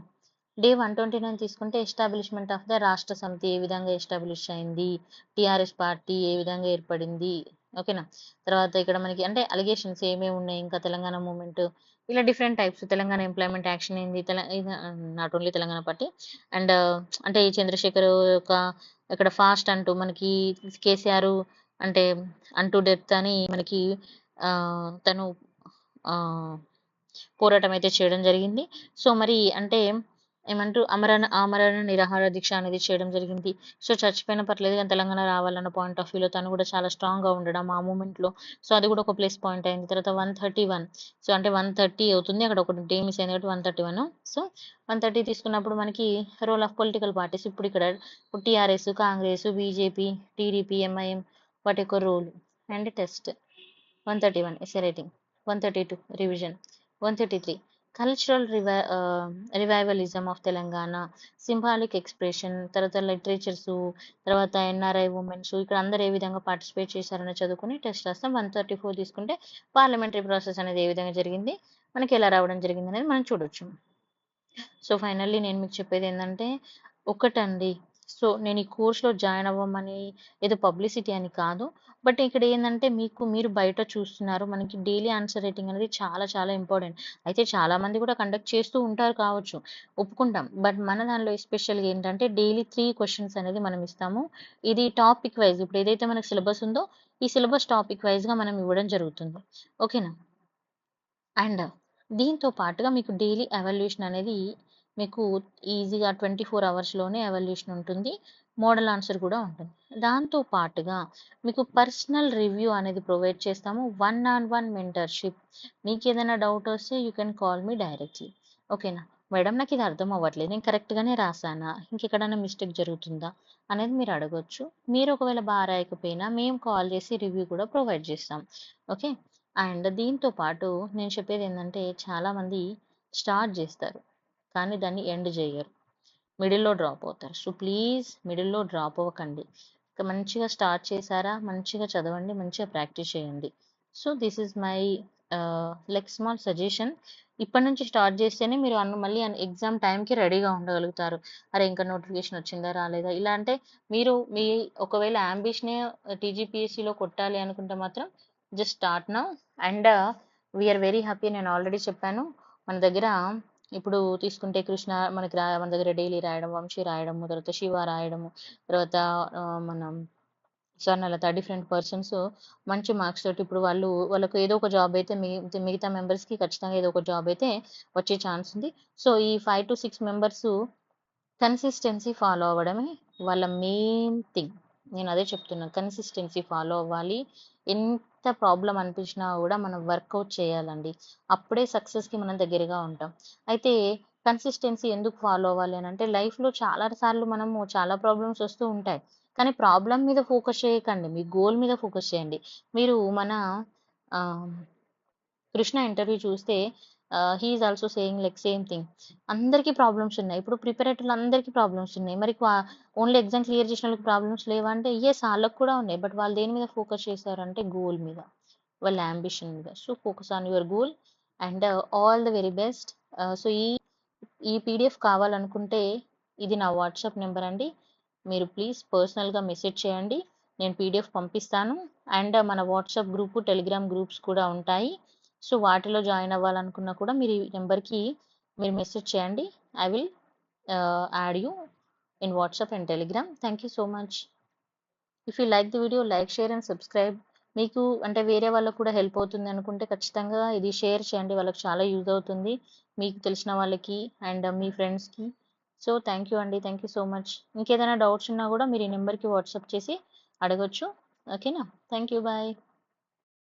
డే 129 తీసుకుంటే ఎస్టాబ్లిష్‌మెంట్ ఆఫ్ ద రాష్ట్ర సమితి ఏ విధంగా ఎస్టాబ్లిష్ అయింది? టీఆర్ఎస్ పార్టీ ఏ విధంగా ఏర్పడింది? ఓకేనా? తర్వాత ఇక్కడ మనకి అంటే అలిగేషన్స్ ఏమేమి ఉన్నాయి ఇంకా తెలంగాణ మూవ్‌మెంట్ ఇలా different types Telangana employment action ఏంది? Not only Telangana party and అంటే ఈ చంద్రశేఖర్ యొక్క ఇక్కడ ఫాస్ట్ అంటూ మనకి కేసీఆర్ అంటే అంటూ డెత్ అని మనకి తను ఆహ్, పోరాటం అయితే చేయడం జరిగింది. సో, మరి అంటే ఏమంటారు ఆమరణ నిరాహార దీక్ష అనేది చేయడం జరిగింది. సో, చచ్చిపోయినా పర్లేదు గానీ తెలంగాణ రావాలన్న పాయింట్ ఆఫ్ వ్యూలో తను కూడా చాలా స్ట్రాంగ్‌గా ఉండడం ఆ మూవ్‌మెంట్‌లో. సో, అది కూడా ఒక ప్లస్ పాయింట్ అయింది. తర్వాత 131 సో, అంటే 130 అవుతుంది. అక్కడ ఒకటి డే మిస్ అయింది కాబట్టి 131. సో, 130 తీసుకున్నప్పుడు మనకి రోల్ ఆఫ్ పొలిటికల్ పార్టీస్ ఇప్పుడు TRS, Congress, BJP, TDP, MIM వాటి యొక్క role and test. 131 essay writing. 132 revision. 133 cultural revivalism of Telangana, symbolic expression, తర్వాత లిటరేచర్సు, తర్వాత ఎన్ఆర్ఐ ఉమెన్స్ ఇక్కడ అందరూ ఏ విధంగా పార్టిసిపేట్ చేశారని చదువుకొని టెస్ట్ రాస్తాం. 134 తీసుకుంటే పార్లమెంటరీ ప్రాసెస్ అనేది ఏ విధంగా జరిగింది, మనకి ఎలా రావడం జరిగిందనేది మనం చూడొచ్చు. సో, ఫైనల్లీ నేను మీకు చెప్పేదేందంటే, ఒకటండి. సో, నేను ఈ కోర్స్‌లో జాయిన్ అవ్వమని ఏదో పబ్లిసిటీ అని కాదు. బట్ ఇక్కడేందంటే మీరు బయట చూస్తున్నారు. మనకి డైలీ ఆన్సర్ రైటింగ్ అనేది చాలా చాలా ఇంపార్టెంట్. అయితే చాలామంది కూడా కండక్ట్ చేస్తూ ఉంటారు కావచ్చు. ఒప్పుకుంటాం. బట్ మన దానిలో ఎస్పెషల్‌గా ఏంటంటే డైలీ 3 క్వెషన్స్ అనేది మనం ఇస్తాము. ఇది టాపిక్ వైస్ ఇప్పుడు ఏదైతే మనకు సిలబస్ ఉందో, ఈ సిలబస్ టాపిక్ వైస్‌గా మనం ఇవ్వడం జరుగుతుంది. ఓకేనా? అండ్ దీంతో పాటుగా మీకు డైలీ ఎవాల్యుయేషన్ అనేది మీకు ఈజీగా 24 అవర్స్‌లోనే ఎవాల్యుయేషన్ ఉంటుంది. మోడల్ ఆన్సర్ కూడా ఉంటుంది. దాంతో పాటుగా మీకు పర్సనల్ రివ్యూ అనేది ప్రొవైడ్ చేస్తాము. One on one mentorship. మీకేదైనా డౌట్ వస్తే you can call me directly. ఓకేనా? మేడం నాకిది అర్థం అవ్వట్లేదు. నేను కరెక్ట్‌గానే రాసానా? ఇంకెక్కడైనా మిస్టేక్ జరుగుతుందా? అనేది మీరు అడగొచ్చు. మీరు ఒకవేళ రాయకపోయినా మేము కాల్ చేసి రివ్యూ కూడా ప్రొవైడ్ చేస్తాం. ఓకే. అండ్ దీంతో పాటు నేను చెప్పేదేందంటే చాలామంది స్టార్ట్ జేస్తారు. కానీ దాన్ని ఎండ్ జెయ్యరు. మిడిల్‌లో డ్రాప్ అవుతారు. సో, ప్లీజ్ మిడిల్‌లో డ్రాప్ అవ్వకండి. ఇక మంచిగా స్టార్ట్ చేశారా, మంచిగా చదవండి, మంచిగా ప్రాక్టీస్ చేయండి. So, this is my like small suggestion. ఇప్పటి నుంచి స్టార్ట్ చేస్తేనే మీరు మళ్ళీ ఎగ్జామ్ టైంకి రెడీగా ఉండగలుగుతారు. అరే! ఇంకా నోటిఫికేషన్ వచ్చిందా? రాలేదా? ఇలా అంటే మీరు ఒకవేళ యాంబిషనే టీజీపీఎస్సీలో కొట్టాలి అనుకుంటే మాత్రం just start now and we are very happy. నేను ఆల్రెడీ చెప్పాను. మన దగ్గర ఇప్పుడు తీసుకుంటే కృష్ణ మనకి మన దగ్గర డైలీ రాయడం, వంశీ రాయడము, తర్వాత శివ రాయడము, తర్వాత మనం స్వర్ణలత డిఫరెంట్ పర్సన్స్ మంచి మార్క్స్ తోటి ఇప్పుడు వాళ్ళకి ఏదో ఒక జాబ్ అయితే మిగతా మెంబర్స్‌కి ఖచ్చితంగా ఏదో ఒక జాబ్ అయితే వచ్చే ఛాన్స్ ఉంది. సో, ఈ 5-6 మెంబర్స్ కన్సిస్టెన్సీ ఫాలో అవ్వడమే వాళ్ళ మెయిన్ థింగ్. నేను అదే చెప్తున్నాను. కన్సిస్టెన్సీ ఫాలో అవ్వాలి. ఎంత ప్రాబ్లమ్ అనిపించినా కూడా మనం వర్కౌట్ చేయాలండి. అప్పుడే సక్సెస్‌కి మనం దగ్గరగా ఉంటాం. అయితే కన్సిస్టెన్సీ ఎందుకు ఫాలో అవ్వాలి అనంటే లైఫ్‌లో చాలా సార్లు మనము చాలా ప్రాబ్లమ్స్ వస్తూ ఉంటాయి. కానీ ప్రాబ్లమ్ మీద ఫోకస్ చేయకండి. మీ గోల్ మీద ఫోకస్ చేయండి. మీరు మన ఆహ్, కృష్ణ ఇంటర్వ్యూ చూస్తే he is also saying like same thing. అందరికీ ప్రాబ్లమ్స్ ఉన్నాయి. ఇప్పుడు ప్రిపరేటర్లు అందరికీ ప్రాబ్లమ్స్ ఉన్నాయి. మరి ఓన్లీ ఎగ్జామ్ క్లియర్ చేసినోళ్ళకి ప్రాబ్లమ్స్ లేవా అంటే యెస్ ఆళ్ళకి కూడా ఉన్నాయి. బట్ వాళ్ళు దేని మీద ఫోకస్ చేశారంటే గోల్ మీద. వాళ్ళ యాంబిషన్ మీద. So, focus on your goal and all the very best. So, ఈ పీడీఎఫ్ కావాలనుకుంటే ఇది నా వాట్సాప్ నంబర్ అండి. మీరు ప్లీజ్ పర్సనల్‌గా మెసేజ్ చేయండి. నేను పీడీఎఫ్ పంపిస్తాను. అండ్ మన వాట్సాప్ గ్రూప్, టెలిగ్రామ్ గ్రూప్స్ కూడా ఉంటాయి. సో, వాటిలో జాయిన్ అవ్వాలనుకున్నా కూడా మీరు ఈ నంబర్‌కి మీరు మెసేజ్ చేయండి. I will add you in WhatsApp and Telegram. Thank you so much. If you like the video like, share and subscribe. మీకు అంటే వేరే వాళ్ళకి కూడా హెల్ప్ అవుతుంది అనుకుంటే ఖచ్చితంగా ఇది షేర్ చేయండి. వాళ్ళకి చాలా యూజ్ అవుతుంది. మీకు తెలిసిన వాళ్ళకి అండ్ మీ ఫ్రెండ్స్‌కి. సో, థాంక్ యూ అండి. Thank you so much. ఇంకేదైనా డౌట్స్ ఉన్నా కూడా మీరు ఈ నంబర్‌కి వాట్సాప్ చేసి అడగొచ్చు. ఓకేనా? Thank you. బాయ్.